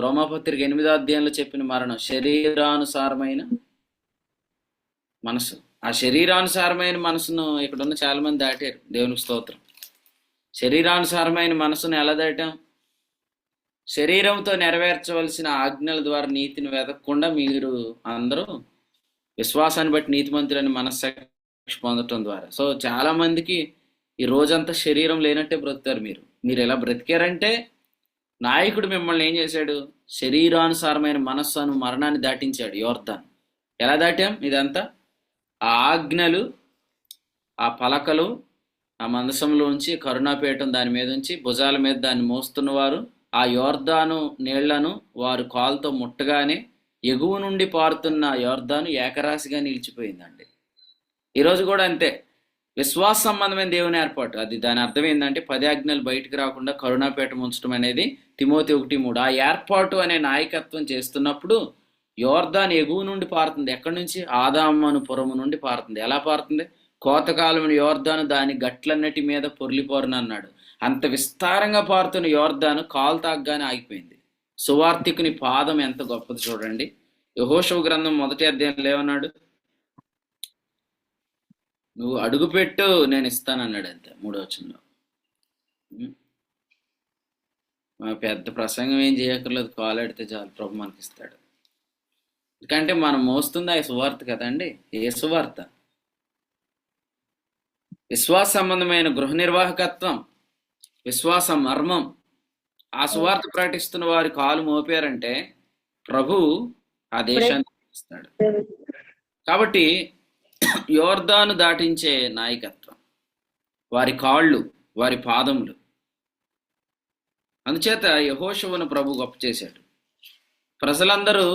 రోమాపత్రిక 8వ అధ్యాయంలో చెప్పిన మరణం, శరీరానుసారమైన మనసు. ఆ శరీరానుసారమైన మనసును ఇక్కడున్న చాలా మంది దాటారు. దేవునికి స్తోత్రం. శరీరానుసారమైన మనసును ఎలా దాటాం? శరీరంతో నెరవేర్చవలసిన ఆజ్ఞల ద్వారా నీతిని వెతకకుండా మీరు అందరూ విశ్వాసాన్ని బట్టి నీతిమంతులని మనస్సాక్షి పొందటం ద్వారా. సో చాలా మందికి ఈ రోజంతా శరీరం లేనట్టే బ్రతుకుతారు. మీరు ఎలా బ్రతికారంటే నాయకుడు మిమ్మల్ని ఏం చేశాడు, శరీరానుసారమైన మనస్సును మరణాన్ని దాటించాడు యోర్దాను. ఎలా దాటాం? ఇదంతా ఆ ఆజ్ఞలు, ఆ పలకలు, ఆ మందసంలోంచి కరుణాపీఠం దాని మీద ఉంచి భుజాల మీద దాన్ని మోస్తున్నవారు ఆ యోర్దాను నీళ్లను వారు కాలుతో ముట్టగానే ఎగువ నుండి పారుతున్న యోర్దాను ఏకరాశిగా నిలిచిపోయిందండి. ఈరోజు కూడా అంతే. విశ్వాస సంబంధమైన దేవుని ఏర్పాటు, అది దాని అర్థం ఏంటంటే 10 ఆజ్ఞలు బయటకు రాకుండా కరుణాపీఠం ఉంచడం అనేది తిమోతి 1:3. ఆ ఏర్పాటు అనే నాయకత్వం చేస్తున్నప్పుడు యోర్దాను ఎగువ నుండి పారుతుంది. ఎక్కడి నుంచి? ఆదామను పురము నుండి పారుతుంది. ఎలా పారుతుంది? కోతకాలం యోర్దాను దాని గట్లన్నిటి మీద పొర్లిపోరను అన్నాడు. అంత విస్తారంగా పారుతున్న యోర్దాను కాలు తాగ్గానే ఆగిపోయింది. సువార్తికుని పాదం ఎంత గొప్పది చూడండి. యెహోషువ గ్రంథం 1వ అధ్యాయంలో ఏమన్నాడు? నువ్వు అడుగుపెట్టు నేను ఇస్తానన్నాడు. అంతే 3వ వచనంలో. పెద్ద ప్రసంగం ఏం చేయక్కర్లేదు, కాలాడితే చాలు, ప్రభు మనకి ఇస్తాడు. ఎందుకంటే మనం మోస్తుంది ఆ సువార్త కదండి. ఏ సువార్త? విశ్వాస సంబంధమైన గృహ నిర్వాహకత్వం, విశ్వాస మర్మం. ఆ సువార్త ప్రకటిస్తున్న వారి కాలు మోపారంటే ప్రభు ఆ దేశాన్ని ఇస్తాడు. కాబట్టి యోర్దాను దాటించే నాయకత్వం, వారి కాళ్ళు, వారి పాదములు. అందుచేత యెహోషువను ప్రభు గొప్ప చేశాడు. ప్రజలందరూ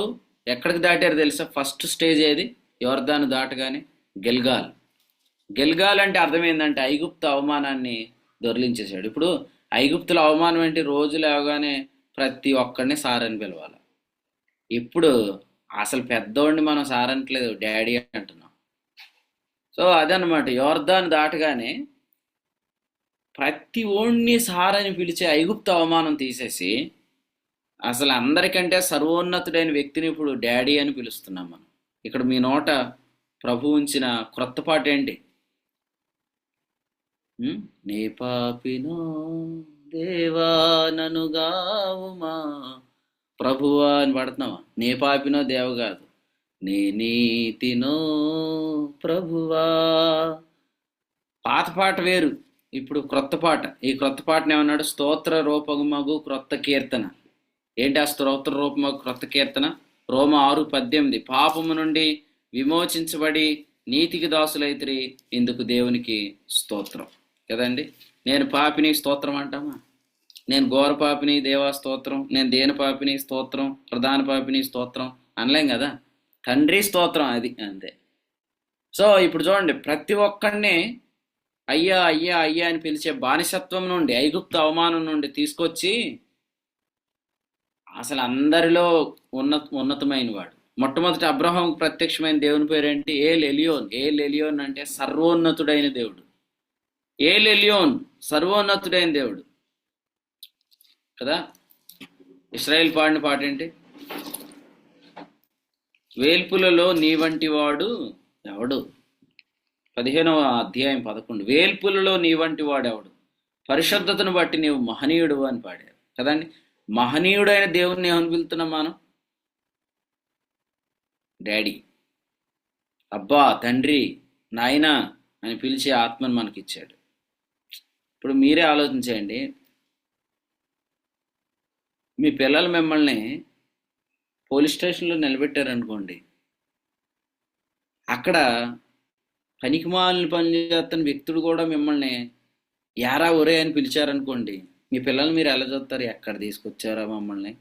ఎక్కడికి దాటారు తెలుసా? ఫస్ట్ స్టేజ్ ఏది? యోర్దాను దాటగానే గిల్గాల్. గిల్గాల్ అంటే అర్థం ఏంటంటే ఐగుప్తు అవమానాన్ని దొర్లించేశాడు. ఇప్పుడు ఐగుప్తుల అవమానం ఏంటి? రోజు లేవగానే ప్రతి ఒక్కడిని సారని పిలవాలి. ఇప్పుడు అసలు పెద్దోడిని మనం సారనట్లేదు, డాడీ అంటున్నాం. సో అదనమాట, యోర్దాను దాటగానే ప్రతి ఓణ్ణి సారని పిలిచే ఐగుప్తు అవమానం తీసేసి అసలు అందరికంటే సర్వోన్నతుడైన వ్యక్తిని ఇప్పుడు డాడీ అని పిలుస్తున్నాం మనం. ఇక్కడ మీ నోట ప్రభు ఉంచిన క్రొత్త పాట ఏంటి? నే పాపినో దేవా నన్ను గావుమా ప్రభువా అని పడుతున్నావా? నే పాపినో దేవ కాదు, నే నీతినో ప్రభువా. పాత పాట వేరు, ఇప్పుడు క్రొత్త పాట. ఈ క్రొత్త పాటను ఏమన్నాడు? స్తోత్ర రూపమగు క్రొత్త కీర్తన. ఏంటి ఆ స్తోత్ర రూపమగు క్రొత్త కీర్తన? రోమ 6:18 పాపము నుండి విమోచించబడి నీతికి దాసులైతిరి, ఇందుకు దేవునికి స్తోత్రం. కదండి, నేను పాపిని స్తోత్రం అంటామా? నేను ఘోర పాపిని దేవా స్తోత్రం, నేను దేని పాపిని స్తోత్రం, ప్రధాన పాపిని స్తోత్రం అనలేం కదా. తండ్రి స్తోత్రం, అది అంతే. సో ఇప్పుడు చూడండి, ప్రతి ఒక్కడిని అయ్యా అయ్యా అయ్యా అని పిలిచే బానిసత్వం నుండి, ఐగుప్తు అవమానం నుండి తీసుకొచ్చి అసలు అందరిలో ఉన్నతమైన వాడు. మొట్టమొదటి అబ్రహాం ప్రత్యక్షమైన దేవుని పేరేంటి? ఏల్ ఎలియోన్. ఏల్ ఎలియోన్ అంటే సర్వోన్నతుడైన దేవుడు. ఏల్ ఎలియోన్ సర్వోన్నతుడైన దేవుడు కదా. ఇశ్రాయేల్ పాడిన పాట ఏంటి? వేల్పులలో నీ వంటి వాడు ఎవడు? 15వ అధ్యాయం 11. వేల్పులలో నీ వంటి వాడు ఎవడు? పరిశుద్ధతను బట్టి నీవు మహనీయుడు అని పాడారు కదండి. మహనీయుడైన దేవుణ్ణి ఏమని పిలుతున్నాం మనం? డాడీ, అబ్బా, తండ్రి, నాయనా అని పిలిచే ఆత్మను మనకిచ్చాడు. ఇప్పుడు మీరే ఆలోచించండి, మీ పిల్లలు మిమ్మల్ని పోలీస్ స్టేషన్లో నిలబెట్టారనుకోండి, అక్కడ పనికిమాలిన పని చేస్తున్న వ్యక్తుడు కూడా మిమ్మల్ని యారా ఒరే అని పిలిచారనుకోండి, మీ పిల్లలు మీరు ఎలా చూస్తారు? ఎక్కడ తీసుకొచ్చారా మమ్మల్ని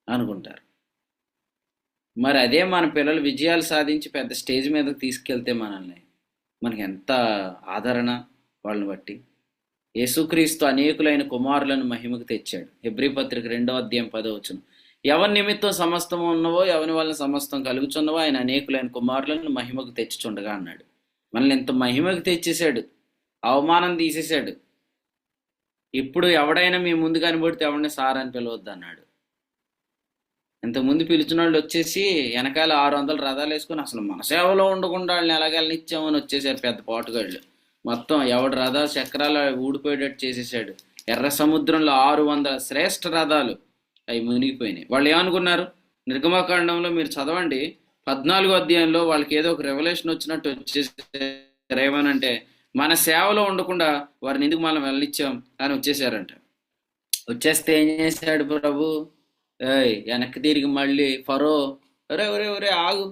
అనుకుంటారు. మరి అదే మన పిల్లలు విజయాలు సాధించి పెద్ద స్టేజ్ మీదకి తీసుకెళ్తే మనకి ఎంత ఆదరణ వాళ్ళని బట్టి. యేసుక్రీస్తు అనేకులైన కుమారులను మహిమకు తెచ్చాడు. హెబ్రీ పత్రిక 2వ అధ్యాయం 10వ వచనం. ఎవరి నిమిత్తం సమస్తం ఉన్నవో, ఎవరి వల్ల సమస్తం కలుగుచున్నవో ఆయన అనేకులైన కుమారులను మహిమకు తెచ్చుచుండగా అన్నాడు. మనల్ని ఎంత మహిమకు తెచ్చేశాడు, అవమానం తీసేశాడు. ఇప్పుడు ఎవడైనా మీ ముందు కనబడితే ఎవరిని సార్ అని పిలవద్దు అన్నాడు. ఇంతకుముందు పిలిచిన వాళ్ళు వచ్చేసి వెనకాల 600 రథాలు వేసుకొని అసలు మన సేవలో ఉండకుండా వాళ్ళని ఎలాగెళ్ళనిచ్చామని వచ్చేసారు పెద్ద పాటుగాళ్ళు. మొత్తం ఎవడి రథాలు చక్రాలు ఊడిపోయేటట్టు చేసేసాడు. ఎర్ర సముద్రంలో 600 శ్రేష్ఠ రథాలు అవి మునిగిపోయినాయి. వాళ్ళు ఏమనుకున్నారు? నిర్గమకాండంలో మీరు చదవండి, 14వ అధ్యాయంలో వాళ్ళకి ఏదో ఒక రెవల్యూషన్ వచ్చినట్టు వచ్చేసారు. ఏమనంటే, మన సేవలో ఉండకుండా వారిని ఎందుకు మనం వెళ్ళనిచ్చాం అని వచ్చేసారంట. వచ్చేస్తే ఏం చేశాడు ప్రభు? వెనక్కి తిరిగి మళ్ళీ ఫరో ఒరే ఒరే ఒరే ఆగు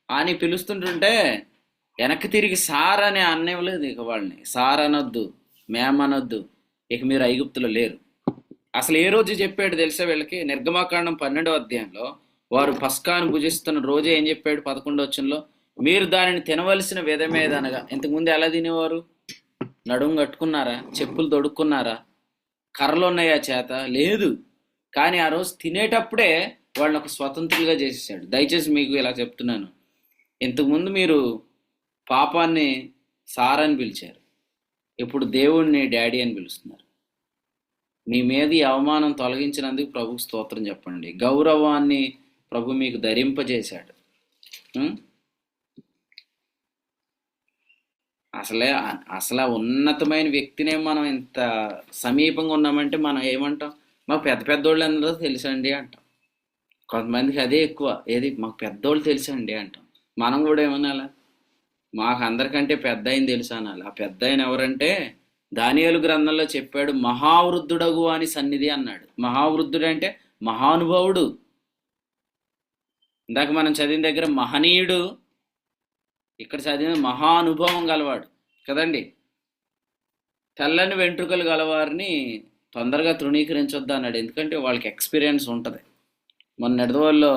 అని పిలుస్తుంటుంటే వెనక్కి తిరిగి సార్ అనే అన్నేవలేదు. ఇక వాళ్ళని సార్ అనొద్దు, మేమ్ అనొద్దు, ఇక మీరు ఐగుప్తులో లేరు. అసలు ఏ రోజు చెప్పాడు తెలుసా వీళ్ళకి? నిర్గమాకాండం 12వ అధ్యాయంలో వారు పస్కాను భుజిస్తున్న రోజే ఏం చెప్పాడు? 11వ వచనంలో, మీరు దానిని తినవలసిన విధమేదనగా. ఇంతకుముందు ఎలా తినేవారు? నడుము కట్టుకున్నారా? చెప్పులు తొడుక్కున్నారా? కర్రలు ఉన్నాయా చేత? లేదు. కానీ ఆ రోజు తినేటప్పుడే వాళ్ళని ఒక స్వతంత్రులుగా చేసేసాడు. దయచేసి మీకు ఇలా చెప్తున్నాను, ఇంతకుముందు మీరు పాపాన్ని సార్ అని పిలిచారు, ఇప్పుడు దేవుణ్ణి డాడీ అని పిలుస్తున్నారు. మీ మీద ఈ అవమానం తొలగించినందుకు ప్రభుకు స్తోత్రం చెప్పండి. గౌరవాన్ని ప్రభు మీకు ధరింపజేశాడు. అసలు ఉన్నతమైన వ్యక్తినే మనం ఇంత సమీపంగా ఉన్నామంటే మనం ఏమంటాం? మాకు పెద్ద పెద్దోళ్ళు అందరూ తెలుసండి అంటాం. కొంతమందికి అదే ఎక్కువ, ఏది మాకు పెద్దోళ్ళు తెలుసండి అంటాం. మనం కూడా ఏమనాలా? మాకు అందరికంటే పెద్ద ఆయన తెలుసు అనాలి. ఆ పెద్ద ఆయన ఎవరంటే దానియేలు గ్రంథంలో చెప్పాడు, మహావృద్ధుడగు అని సన్నిధి అన్నాడు. మహావృద్ధుడు అంటే మహానుభావుడు. ఇందాక మనం చదివిన దగ్గర మహనీయుడు, ఇక్కడ చదివిన మహానుభవం గలవాడు కదండి. తెల్లని వెంట్రుకలు గలవారిని తొందరగా తృణీకరించొద్దు అన్నాడు, ఎందుకంటే వాళ్ళకి ఎక్స్పీరియన్స్ ఉంటుంది. మొన్న నెడదవోల్లో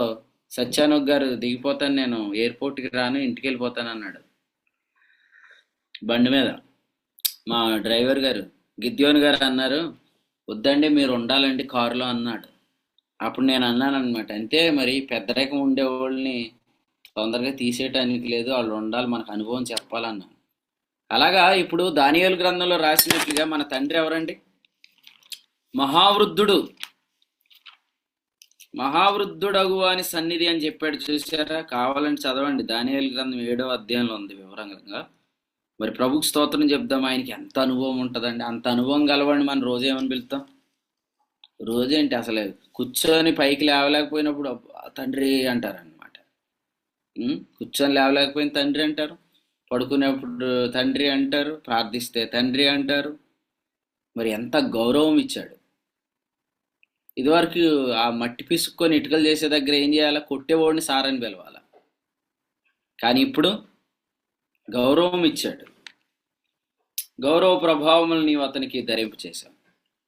సత్యానోగ్ గారు దిగిపోతాను, నేను ఎయిర్పోర్ట్కి రాను, ఇంటికి వెళ్ళిపోతాను అన్నాడు బండి మీద. మా డ్రైవర్ గారు గిద్యోన్ గారు అన్నారు, వద్దండి మీరు ఉండాలండి కారులో అన్నాడు. అప్పుడు నేను అన్నాను అనమాట, అంతే మరి పెద్ద రకం ఉండేవాళ్ళని తొందరగా తీసేయటానికి లేదు, వాళ్ళు ఉండాలి, మనకు అనుభవం చెప్పాలన్నాను. అలాగా ఇప్పుడు దానియేలు గ్రంథంలో రాసినట్లుగా మన తండ్రి ఎవరండి? మహావృద్ధుడు. మహావృద్ధుడగు అని సన్నిధి అని చెప్పాడు, చూసారా? కావాలంటే చదవండి, దానియేలు గ్రంథం 7వ అధ్యాయంలో ఉంది వివరంగా. మరి ప్రభుకు స్తోత్రం చెప్దాం. ఆయనకి ఎంత అనుభవం ఉంటుందండి. అంత అనుభవం గలవాడిని మనం రోజు ఏమని పిలుస్తాం? రోజేంటి అసలు కూర్చొని పైకి లేవలేకపోయినప్పుడు తండ్రి అంటారనమాట. కూర్చొని లేవలేకపోయిన తండ్రి అంటారు, పడుకునేప్పుడు తండ్రి అంటారు, ప్రార్థిస్తే తండ్రి అంటారు. మరి ఎంత గౌరవం ఇచ్చాడు. ఇదివరకు ఆ మట్టి పిసుక్కొని ఇటుకలు చేసే దగ్గర ఏం చేయాలా? కొట్టేవాడిని సారని పిలవాల. కానీ ఇప్పుడు గౌరవం ఇచ్చాడు. గౌరవ ప్రభావములు నీవు అతనికి ధరింపు చేశావు.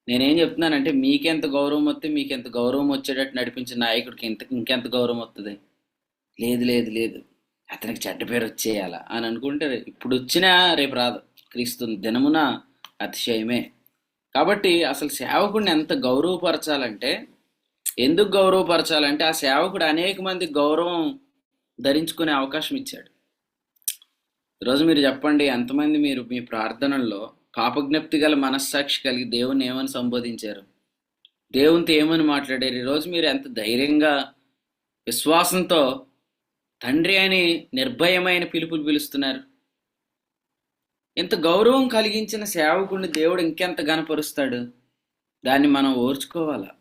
నేనేం చెప్తున్నానంటే, మీకెంత గౌరవం వస్తే మీకెంత గౌరవం వచ్చేటట్టు నడిపించిన నాయకుడికి ఇంకెంత గౌరవం వస్తుంది? లేదు లేదు లేదు, అతనికి చెడ్డ పేరు వచ్చేయాలా అని అనుకుంటే ఇప్పుడు వచ్చినా రేపు రాదు. క్రీస్తు దినమున అతిశయమే. కాబట్టి అసలు సేవకుడిని ఎంత గౌరవపరచాలంటే, ఎందుకు గౌరవపరచాలంటే ఆ సేవకుడు అనేక మంది గౌరవం ధరించుకునే అవకాశం ఇచ్చాడు. ఈరోజు మీరు చెప్పండి, ఎంతమంది మీరు మీ ప్రార్థనల్లో పాపజ్ఞప్తి గల మనస్సాక్షి కలిగి దేవుని ఏమని సంబోధించారు? దేవునితో ఏమని మాట్లాడారు? ఈరోజు మీరు ఎంత ధైర్యంగా విశ్వాసంతో తండ్రి అని నిర్భయమైన పిలుపులు పిలుస్తున్నారు? ఇంత గౌరవం కలిగించిన సేవకుడిని దేవుడు ఇంకెంత గనపరుస్తాడు? దాన్ని మనం ఓర్చుకోవాలా,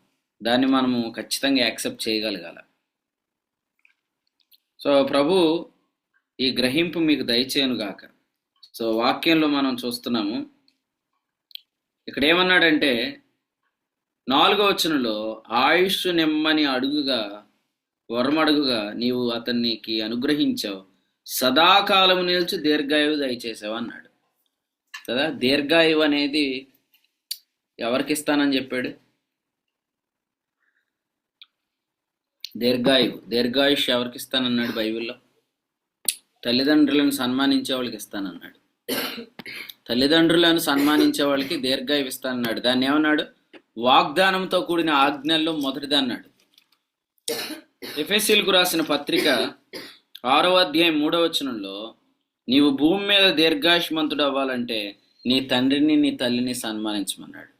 దాన్ని మనము ఖచ్చితంగా యాక్సెప్ట్ చేయగలగాల. సో ప్రభు ఈ గ్రహింపు మీకు దయచేయనుగాక. సో వాక్యంలో మనం చూస్తున్నాము, ఇక్కడ ఏమన్నాడంటే 4వ వచనంలో, ఆయుష్ నెమ్మని అడుగుగా వరమడుగుగా నీవు అతనికి అనుగ్రహించావు, సదాకాలము నిలిచి దీర్ఘాయువు దయచేసావు అన్నాడు కదా. దీర్ఘాయువు అనేది ఎవరికి ఇస్తానని చెప్పాడు? దీర్ఘాయుష్ ఎవరికి ఇస్తానన్నాడు బైబిల్లో? తల్లిదండ్రులను సన్మానించే వాళ్ళకి ఇస్తానన్నాడు. తల్లిదండ్రులను సన్మానించే వాళ్ళకి దీర్ఘాయువు ఇస్తానన్నాడు. దాన్ని ఏమన్నాడు? వాగ్దానంతో కూడిన ఆజ్ఞల్లో మొదటిది అన్నాడు. ఎఫెసీయులకు రాసిన పత్రిక 6వ అధ్యాయం 3వ వచనంలో, నీవు భూమి మీద దీర్ఘాయుష్మంతుడు అవ్వాలంటే నీ తండ్రిని నీ తల్లిని సన్మానించమన్నాడు.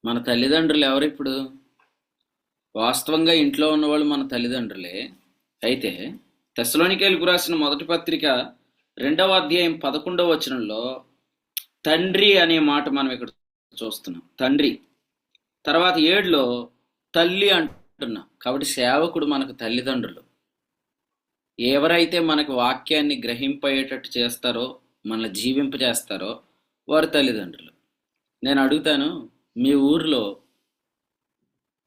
మన తల్లిదండ్రులు ఎవరు? ఇప్పుడు వాస్తవంగా ఇంట్లో ఉన్నవాళ్ళు మన తల్లిదండ్రులే. అయితే తెస్సలోనికీయులకు రాసిన మొదటి పత్రిక 2వ అధ్యాయం 11వ వచనంలో తండ్రి అనే మాట మనం ఇక్కడ చూస్తున్నాం. తండ్రి తర్వాత 7లో తల్లి అంటున్నాం. కాబట్టి సేవకుడు మనకు తల్లిదండ్రులు. ఎవరైతే మనకు వాక్యాన్ని గ్రహింపయ్యేటట్టు చేస్తారో, మనల్ని జీవింపజేస్తారో వారు తల్లిదండ్రులు. నేను అడుగుతాను, మీ ఊర్లో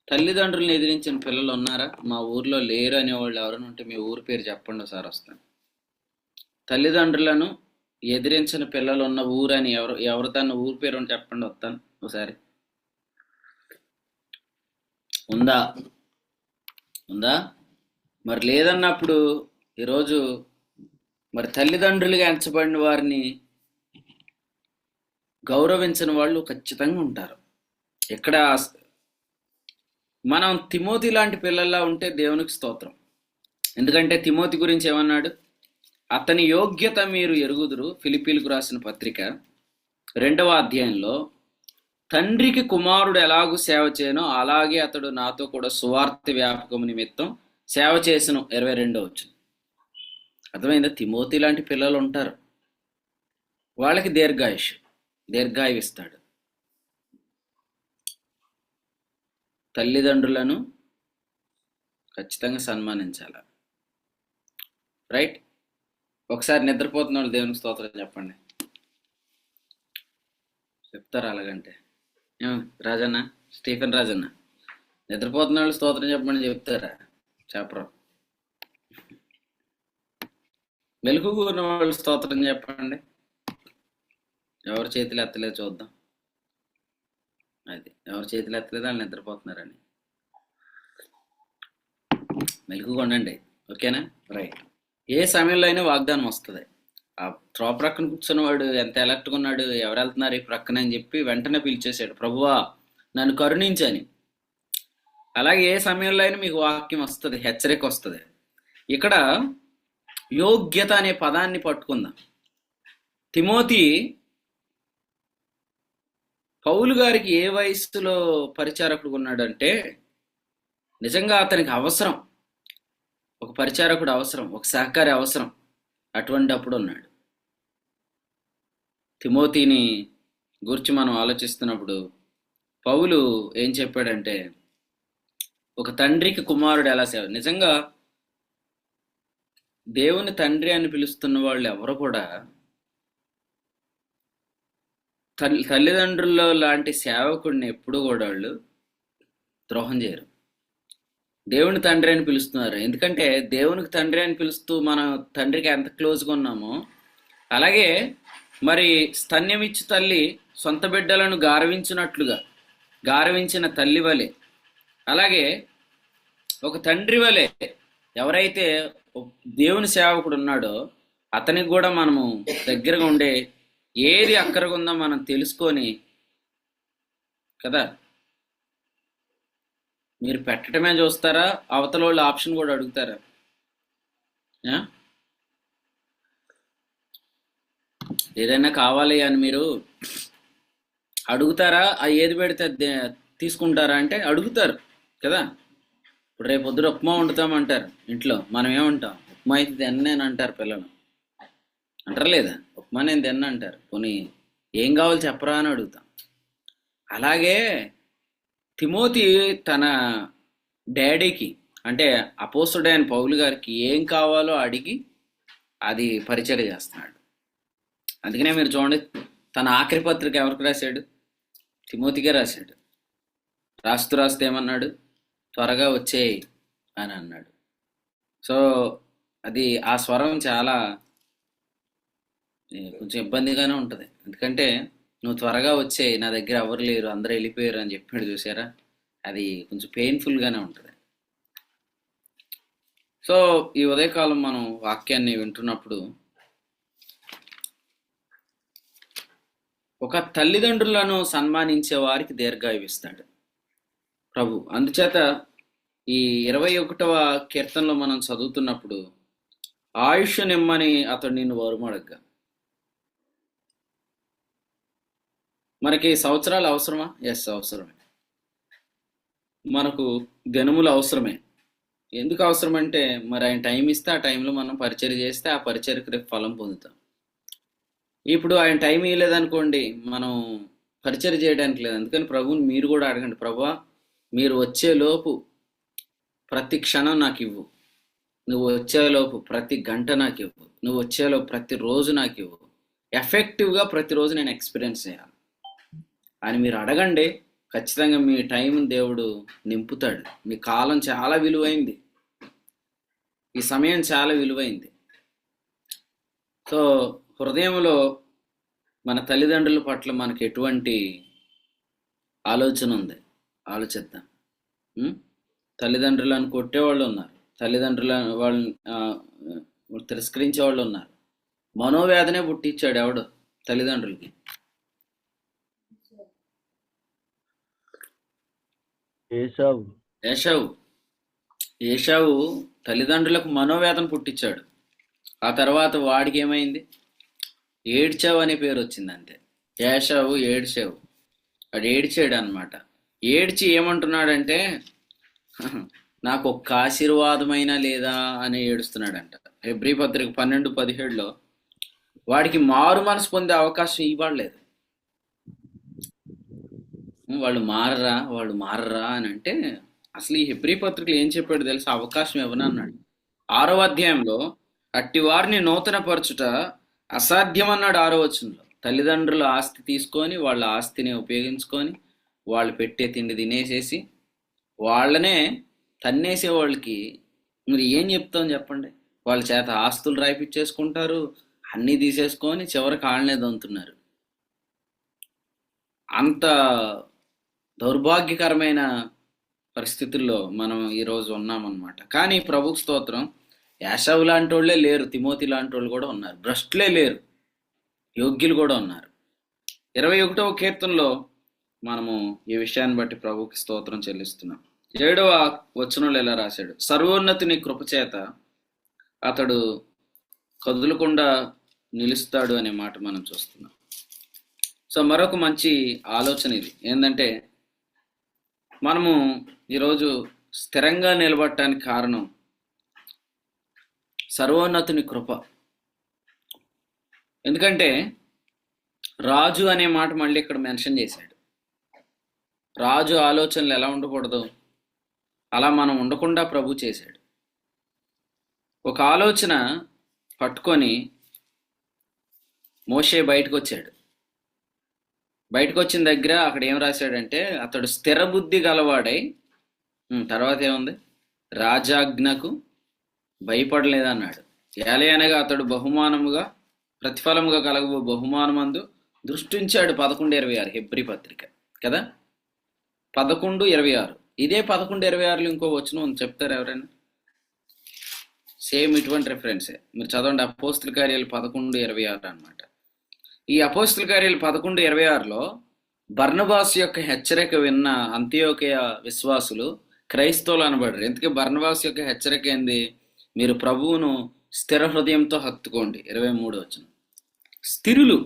తల్లిదండ్రులను ఎదిరించిన పిల్లలు ఉన్నారా? మా ఊర్లో లేరు అనేవాళ్ళు ఎవరైనా ఉంటే మీ ఊరి పేరు చెప్పండి, ఒకసారి వస్తాను. తల్లిదండ్రులను ఎదిరించిన పిల్లలు ఉన్న ఊరు అని ఎవరు తన ఊరి పేరు అని చెప్పండి, వస్తాను ఒకసారి. ఉందా? మరి లేదన్నప్పుడు ఈరోజు మరి తల్లిదండ్రులుగా ఎంచబడిన వారిని గౌరవించిన వాళ్ళు ఖచ్చితంగా ఉంటారు. ఇక్కడ మనం తిమోతి లాంటి పిల్లల్లా ఉంటే దేవునికి స్తోత్రం. ఎందుకంటే తిమోతి గురించి ఏమన్నాడు? అతని యోగ్యత మీరు ఎరుగుదురు. ఫిలిప్పీలకు రాసిన పత్రిక 2వ అధ్యాయంలో, తండ్రికి కుమారుడు ఎలాగూ సేవ చేయనో అలాగే అతడు నాతో కూడా సువార్త వ్యాపకం నిమిత్తం సేవ చేసిన 22వ వచనం. అర్థమైందా? తిమోతి లాంటి పిల్లలు ఉంటారు, వాళ్ళకి దీర్ఘాయువు ఇస్తాడు. తల్లిదండ్రులను ఖచ్చితంగా సన్మానించాల. రైట్? ఒకసారి నిద్రపోతున్న వాళ్ళు దేవునికి స్తోత్రం చెప్పండి. చెప్తారా అలాగంటే? రాజన్న, స్టీఫెన్ రాజన్న, నిద్రపోతున్న వాళ్ళు స్తోత్రం చెప్పమని చెప్తారా? చెప్పరు. మెలకుగా ఉన్న వాళ్ళు స్తోత్రం చెప్పండి. ఎవరు చేతులు ఎత్తలేదు చూద్దాం. అది ఎవరు చేతులు ఎత్తలేదు వాళ్ళు నిద్రపోతున్నారని. మెలకుగా ఉండండి, ఓకేనా? రైట్. ఏ సమయంలో అయినా వాగ్దానం వస్తుంది. ఆ త్రో ప్రక్కన కూర్చున్న వాడు ఎంత ఎలర్ట్గా ఉన్నాడు, ఎవరు వెళ్తున్నారు ఈ ప్రక్కన అని చెప్పి వెంటనే పిలిచేశాడు, ప్రభువా నన్ను కరుణించని. అలాగే ఏ సమయంలో అయినా మీకు వాక్యం వస్తుంది, హెచ్చరిక వస్తుంది. ఇక్కడ యోగ్యత అనే పదాన్ని పట్టుకుందాం. తిమోతి పౌలు గారికి ఏ వయస్సులో పరిచారకుడు ఉన్నాడంటే, నిజంగా అతనికి అవసరం, ఒక పరిచారకుడు అవసరం, ఒక సహకారి అవసరం. అటువంటి అప్పుడు ఉన్నాడు. తిమోతిని గురించి మనం ఆలోచిస్తున్నప్పుడు పౌలు ఏం చెప్పాడంటే, ఒక తండ్రికి కుమారుడు ఎలా సేవ. నిజంగా దేవుని తండ్రి అని పిలుస్తున్న వాళ్ళు ఎవరు కూడా తల్లిదండ్రుల్లో లాంటి సేవకుడిని ఎప్పుడు కూడా వాళ్ళు ద్రోహం చేయరు. దేవుని తండ్రి అని పిలుస్తున్నారు. ఎందుకంటే దేవునికి తండ్రి అని పిలుస్తూ మనం తండ్రికి ఎంత క్లోజ్గా ఉన్నామో, అలాగే మరి స్తన్యమిచ్చి తల్లి సొంత బిడ్డలను గారవించినట్లుగా గారవించిన తల్లి వలె, అలాగే ఒక తండ్రి వలె ఎవరైతే దేవుని సేవకుడు ఉన్నాడో అతనికి కూడా మనము దగ్గరగా ఉండే, ఏది అక్కరగా ఉందో మనం తెలుసుకొని కదా. మీరు పెట్టడమే చూస్తారా, అవతల వాళ్ళు ఆప్షన్ కూడా అడుగుతారా? ఏదైనా కావాలి అని మీరు అడుగుతారా? ఏది పెడితే తీసుకుంటారా అంటే అడుగుతారు కదా. ఇప్పుడు రేపు పొద్దున ఉప్మా వండుతామంటారు ఇంట్లో, మనం ఏమంటాం? ఉప్మా అయితే తిన్నాను అంటారు పిల్లలు, అంటారు లేదా? ఉప్మా నేను తిన్నా అంటారు. పోనీ ఏం కావాలి చెప్పరా అని అడుగుతాం. అలాగే తిమోతి తన డాడీకి, అంటే అపోస్తుడైన పౌలు గారికి ఏం కావాలో అడిగి అది పరిచర్య చేస్తున్నాడు. అందుకనే మీరు చూడండి, తన ఆఖరి పత్రిక ఎవరికి రాశాడు? తిమోతికే రాశాడు. రాస్తే ఏమన్నాడు? త్వరగా వచ్చేయి అని అన్నాడు. సో అది ఆ స్వరం చాలా కొంచెం ఇబ్బందిగానే ఉంటుంది. ఎందుకంటే నువ్వు త్వరగా వచ్చేయి, నా దగ్గర ఎవరు లేరు, అందరూ వెళ్ళిపోయారు అని చెప్పాడు. చూసారా, అది కొంచెం పెయిన్ఫుల్గానే ఉంటుంది. సో ఈ ఉదయకాలం మనం వాక్యాన్ని వింటున్నప్పుడు ఒక తల్లిదండ్రులను సన్మానించే వారికి దీర్ఘాయువిస్తాడు ప్రభు. అందుచేత ఈ 21వ కీర్తనలో మనం చదువుతున్నప్పుడు ఆయుష్ నిమ్మని అతడు నిన్ను వరుమడగ్గా. మనకి సంవత్సరాలు అవసరమా? ఎస్, అవసరమే. మనకు దినములు అవసరమే. ఎందుకు అవసరం అంటే, మరి ఆయన టైం ఇస్తే ఆ టైంలో మనం పరిచర్య చేస్తే ఆ పరిచర్యకు రేపు ఫలం పొందుతాం. ఇప్పుడు ఆయన టైం ఇవ్వలేదనుకోండి, మనం పరిచర్య చేయడానికి లేదు. అందుకని ప్రభువుని మీరు కూడా అడగండి, ప్రభువా మీరు వచ్చేలోపు ప్రతి క్షణం నాకు ఇవ్వు, నువ్వు వచ్చేలోపు ప్రతి గంట నాకు ఇవ్వు, నువ్వు వచ్చేలోపు ప్రతిరోజు నాకు ఇవ్వు, ఎఫెక్టివ్గా ప్రతిరోజు నేను ఎక్స్పీరియన్స్ చేయాలి అని మీరు అడగండి. ఖచ్చితంగా మీ టైం దేవుడు నింపుతాడు. మీ కాలం చాలా విలువైంది, ఈ సమయం చాలా విలువైంది. సో హృదయంలో మన తల్లిదండ్రుల పట్ల మనకి ఎటువంటి ఆలోచన ఉంది ఆలోచిద్దాం. తల్లిదండ్రులను కొట్టేవాళ్ళు ఉన్నారు, తల్లిదండ్రుల వాళ్ళని తిరస్కరించే వాళ్ళు ఉన్నారు. మనోవేదనే పుట్టించాడు ఎవడు తల్లిదండ్రులకి? ఏషావు తల్లిదండ్రులకు మనోవేదన పుట్టించాడు. ఆ తర్వాత వాడికి ఏమైంది? ఏడ్చావు అనే పేరు వచ్చింది అంతే. ఏషావు ఏడ్చావు, వాడు ఏడ్చాడు అనమాట. ఏడ్చి ఏమంటున్నాడంటే, నాకు ఒక్క ఆశీర్వాదమైనా లేదా అని ఏడుస్తున్నాడంట. హెబ్రీ పత్రిక 12:17లో వాడికి మారు మనసు పొందే అవకాశం ఇవ్వలేదు. వాళ్ళు మారరా అని అంటే, అసలు ఈ హెబ్రీ పత్రికలు ఏం చెప్పాడు తెలుసా? అవకాశం ఇవ్వనన్నాడు. 6వ అధ్యాయంలో అట్టి వారిని నూతన పరచుట అసాధ్యమన్నాడు 6వ వచనంలో. తల్లిదండ్రుల ఆస్తి తీసుకొని వాళ్ళ ఆస్తిని ఉపయోగించుకొని వాళ్ళు పెట్టే తిండి తినేసేసి వాళ్ళనే తన్నేసే వాళ్ళకి మరి ఏం చెప్తాం చెప్పండి? వాళ్ళ చేత ఆస్తులు రాయిపించేసుకుంటారు, అన్నీ తీసేసుకొని చివరికి వాళ్ళనే దంతున్నారు. అంత దౌర్భాగ్యకరమైన పరిస్థితుల్లో మనం ఈరోజు ఉన్నామన్నమాట. కానీ ప్రభుకు స్తోత్రం, యాషావు లాంటి వాళ్ళే లేరు, తిమోతి లాంటి వాళ్ళు కూడా ఉన్నారు, భ్రష్టులే లేరు, యోగ్యులు కూడా ఉన్నారు. 21వ కీర్తనలో మనము ఈ విషయాన్ని బట్టి ప్రభుకి స్తోత్రం చెల్లిస్తున్నాం. 7వ వచనంలో ఎలా రాశాడు? సర్వోన్నతుని కృపచేత అతడు కదులకుండా నిలుస్తాడు అనే మాట మనం చూస్తున్నాం. సో మరొక మంచి ఆలోచన ఇది ఏంటంటే, మనము ఈరోజు స్థిరంగా నిలబడటానికి కారణం సర్వోన్నతుని కృప. ఎందుకంటే రాజు అనే మాట మళ్ళీ ఇక్కడ మెన్షన్ చేశాడు. రాజు ఆలోచనలు ఎలా ఉండకూడదు, అలా మనం ఉండకుండా ప్రభు చేశాడు. ఒక ఆలోచన పట్టుకొని మోషే బయటకు వచ్చాడు. బయటకు వచ్చిన దగ్గర అక్కడ ఏం రాశాడంటే, అతడు స్థిర బుద్ధి గలవాడై, తర్వాత ఏముంది, రాజాజ్ఞకు భయపడలేదన్నాడు. ఏలయనగా అతడు బహుమానముగా ప్రతిఫలముగా కలగబో బహుమానమందు దృష్టించాడు. 11:26 హెబ్రీ పత్రిక కదా, 11:26. ఇదే 11:26లో ఇంకో వచనం ఉంది, చెప్తారు ఎవరైనా? సేమ్ ఇటువంటి రెఫరెన్సే, మీరు చదవండి. అపోస్తుల కార్యాలు 11:26 అన్నమాట. ఈ అపోస్తుల కార్యాలు 11:26లో బర్నబాసు యొక్క హెచ్చరిక విన్న అంతియోకియ విశ్వాసులు క్రైస్తవులు అనబడరు. ఎందుకంటే బర్నబాసు యొక్క హెచ్చరిక ఏంది? మీరు ప్రభువును స్థిర హృదయంతో హత్తుకోండి. 23 వచనం. స్థిరులు.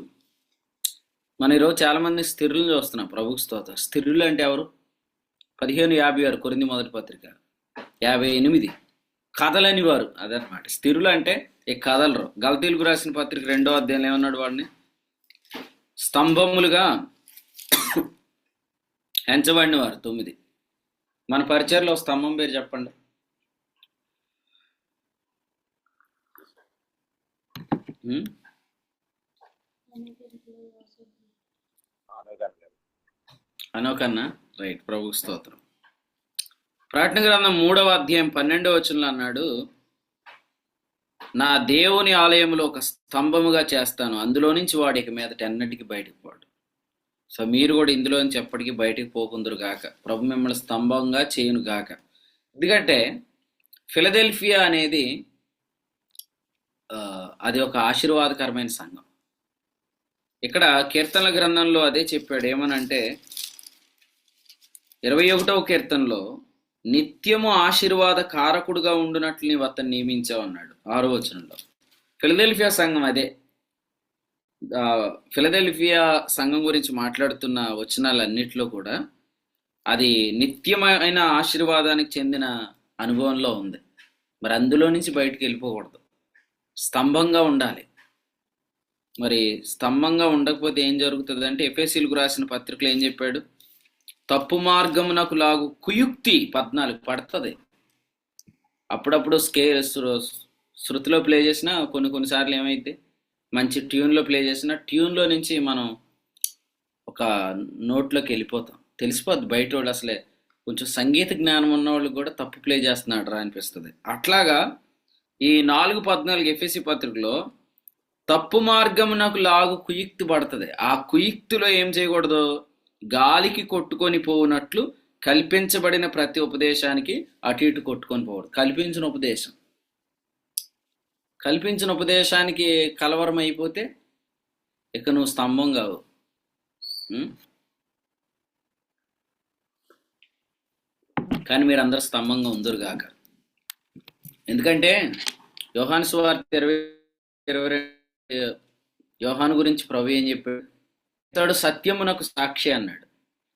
మన ఈరోజు చాలా మంది స్థిరులు చూస్తున్నాం. ప్రభుకు స్తోత్రం. స్థిరులు అంటే ఎవరు? 15:56 కొరింథీ మొదటి పత్రిక 58. కదలని వారు, అదనమాట. స్థిరులు అంటే ఇక కదలరు. గలతీలకు రాసిన పత్రిక 2వ అధ్యాయంలో ఏమన్నాడు? వాడిని స్తంభములుగా ఎంచబడిన వారు 9. మన పరిచయలో స్తంభం పేరు చెప్పండి. అనోకన్నా, రైట్. ప్రభుకు స్తోత్రం. ప్రకటన గ్రంథం 3వ అధ్యాయం 12వ వచనంలో అన్నాడు, నా దేవుని ఆలయంలో ఒక స్తంభముగా చేస్తాను, అందులో నుంచి వాడు ఇక మీదట ఎన్నటికి బయటకు పోడు. సో మీరు కూడా ఇందులో నుంచి ఎప్పటికీ బయటికి పోకుందరు గాక, ప్రభు మిమ్మల్ని స్తంభంగా చేయును గాక. ఎందుకంటే ఫిలదెల్ఫియా అనేది అది ఒక ఆశీర్వాదకరమైన సంఘం. ఇక్కడ కీర్తనల గ్రంథంలో అదే చెప్పాడు. ఏమనంటే 21వ కీర్తనలో నిత్యము ఆశీర్వాద కారకుడుగా ఉండునట్లు నీవు అతన్ని నియమించావు అన్నాడు 6వ వచనంలో. ఫిలదెల్ఫియా సంఘం అదే. ఫిలదెల్ఫియా సంఘం గురించి మాట్లాడుతున్న వచనాలన్నిటిలో కూడా అది నిత్యమైన ఆశీర్వాదానికి చెందిన అనుభవంలో ఉంది. మరి అందులో నుంచి బయటికి వెళ్ళిపోకూడదు, స్తంభంగా ఉండాలి. మరి స్తంభంగా ఉండకపోతే ఏం జరుగుతుంది అంటే, ఎఫెసీయులకు రాసిన పత్రికలో ఏం చెప్పాడు? తప్పు మార్గమునకు లాగు కుయుక్తి 14 పడుతుంది. అప్పుడప్పుడు శృతిలో ప్లే చేసినా కొన్నిసార్లు ఏమైతే మంచి ట్యూన్లో ప్లే చేసినా ట్యూన్లో నుంచి మనం ఒక నోట్లోకి వెళ్ళిపోతాం. తెలిసిపోద్ది బయట వాళ్ళు, అసలే కొంచెం సంగీత జ్ఞానం ఉన్న వాళ్ళు కూడా తప్పు ప్లే చేస్తున్నాడు రా అనిపిస్తుంది. అట్లాగా ఈ 4:14 ఎఫెసీ పత్రికలో తప్పు మార్గమునకు లాగు కుయుక్తి పడుతుంది. ఆ కుయుక్తిలో ఏం చేయకూడదు? గాలికి కొట్టుకొని పోవునట్లు కల్పించబడిన ప్రతి ఉపదేశానికి అటు ఇటు కొట్టుకొని పోవడం. కల్పించిన ఉపదేశానికి కలవరం అయిపోతే ఇక నువ్వు స్తంభం కావు. కానీ మీరు అందరు స్తంభంగా ఉందరు గాక. ఎందుకంటే యోహాను సువార్త 20:22 యోహాను గురించి ప్రభు ఏం చెప్పాడు? ఇతడు సత్యమునకు సాక్షి అన్నాడు,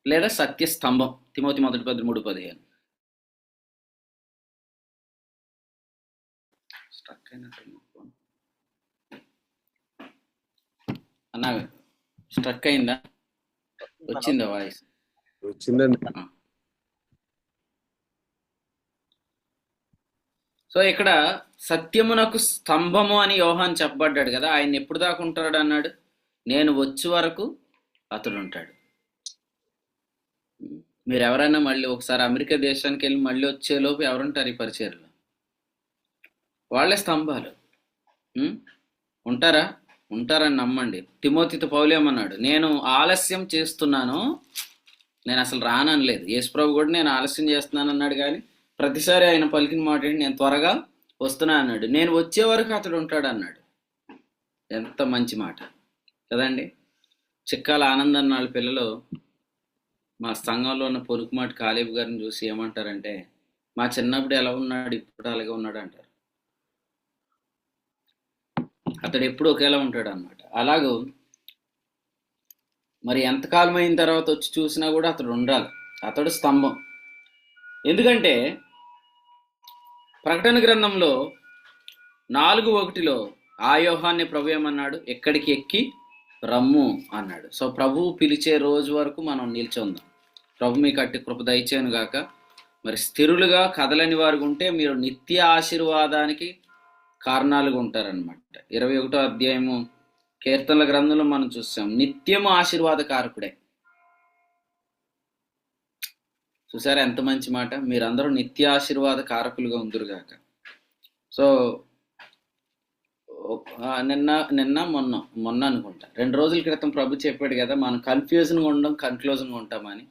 లేదా సత్య స్తంభం. తిమోతి 1:13-15. అన్నా స్ట్రక్ అయిందా? వచ్చిందా వాయిస్? వచ్చిందండి. సో ఇక్కడ సత్యమునకు స్తంభము అని యోహాను చెప్పబడ్డాడు కదా. ఆయన ఎప్పుడు దాకా ఉంటాడు అన్నాడు? నేను వచ్చే వరకు అతడు ఉంటాడు. మీరు ఎవరైనా మళ్ళీ ఒకసారి అమెరికా దేశానికి వెళ్ళి మళ్ళీ వచ్చేలోపు ఎవరుంటారు ఈ పరిచర్లో? వాళ్ళే స్తంభాలు. ఉంటారని నమ్మండి. తిమోతితో పౌలేమన్నాడు, నేను ఆలస్యం చేస్తున్నాను, నేను అసలు రాననలేదు. యేసుప్రభు కూడా నేను ఆలస్యం చేస్తున్నాను అన్నాడు, కానీ ప్రతిసారి ఆయన పలికిన మాట ఏంటి? నేను త్వరగా వస్తున్నా అన్నాడు. నేను వచ్చే వరకు అతడు ఉంటాడు అన్నాడు. ఎంత మంచి మాట కదండి. చిక్కాల ఆనందం వాళ్ళ పిల్లలు మా సంఘంలో ఉన్న పొలుకుమాటి కాలేబు గారిని చూసి ఏమంటారంటే, మా చిన్నప్పుడు ఎలా ఉన్నాడు ఇప్పుడు అలాగే ఉన్నాడు అంటారు. అతడు ఎప్పుడు ఒకేలా ఉంటాడు అనమాట. అలాగూ మరి ఎంతకాలం అయిన తర్వాత వచ్చి చూసినా కూడా అతడు ఉండాలి. అతడు స్తంభం. ఎందుకంటే ప్రకటన గ్రంథంలో 4:1 ఆ యోహాన్ని ప్రభు ఏమన్నాడు, ఎక్కడికి ఎక్కి రమ్ము అన్నాడు. సో ప్రభువు పిలిచే రోజు వరకు మనం నిల్చుందాం. ప్రభు మీకు అట్టి కృప దయచేయను గాక. మరి స్థిరులుగా కదలని వారు ఉంటే మీరు నిత్య ఆశీర్వాదానికి కారణాలుగా ఉంటారనమాట. 21వ అధ్యాయము కీర్తనల గ్రంథంలో మనం చూసాం, నిత్యము ఆశీర్వాద కారకుడే. చూసారా ఎంత మంచి మాట, మీరందరూ నిత్య ఆశీర్వాద కారకులుగా ఉందురుగాక. సో నిన్న మొన్న అనుకుంటా 2 రోజుల క్రితం ప్రభు చెప్పాడు కదా, మనం కన్ఫ్యూజన్గా ఉండడం కన్క్లూజన్గా ఉంటామని.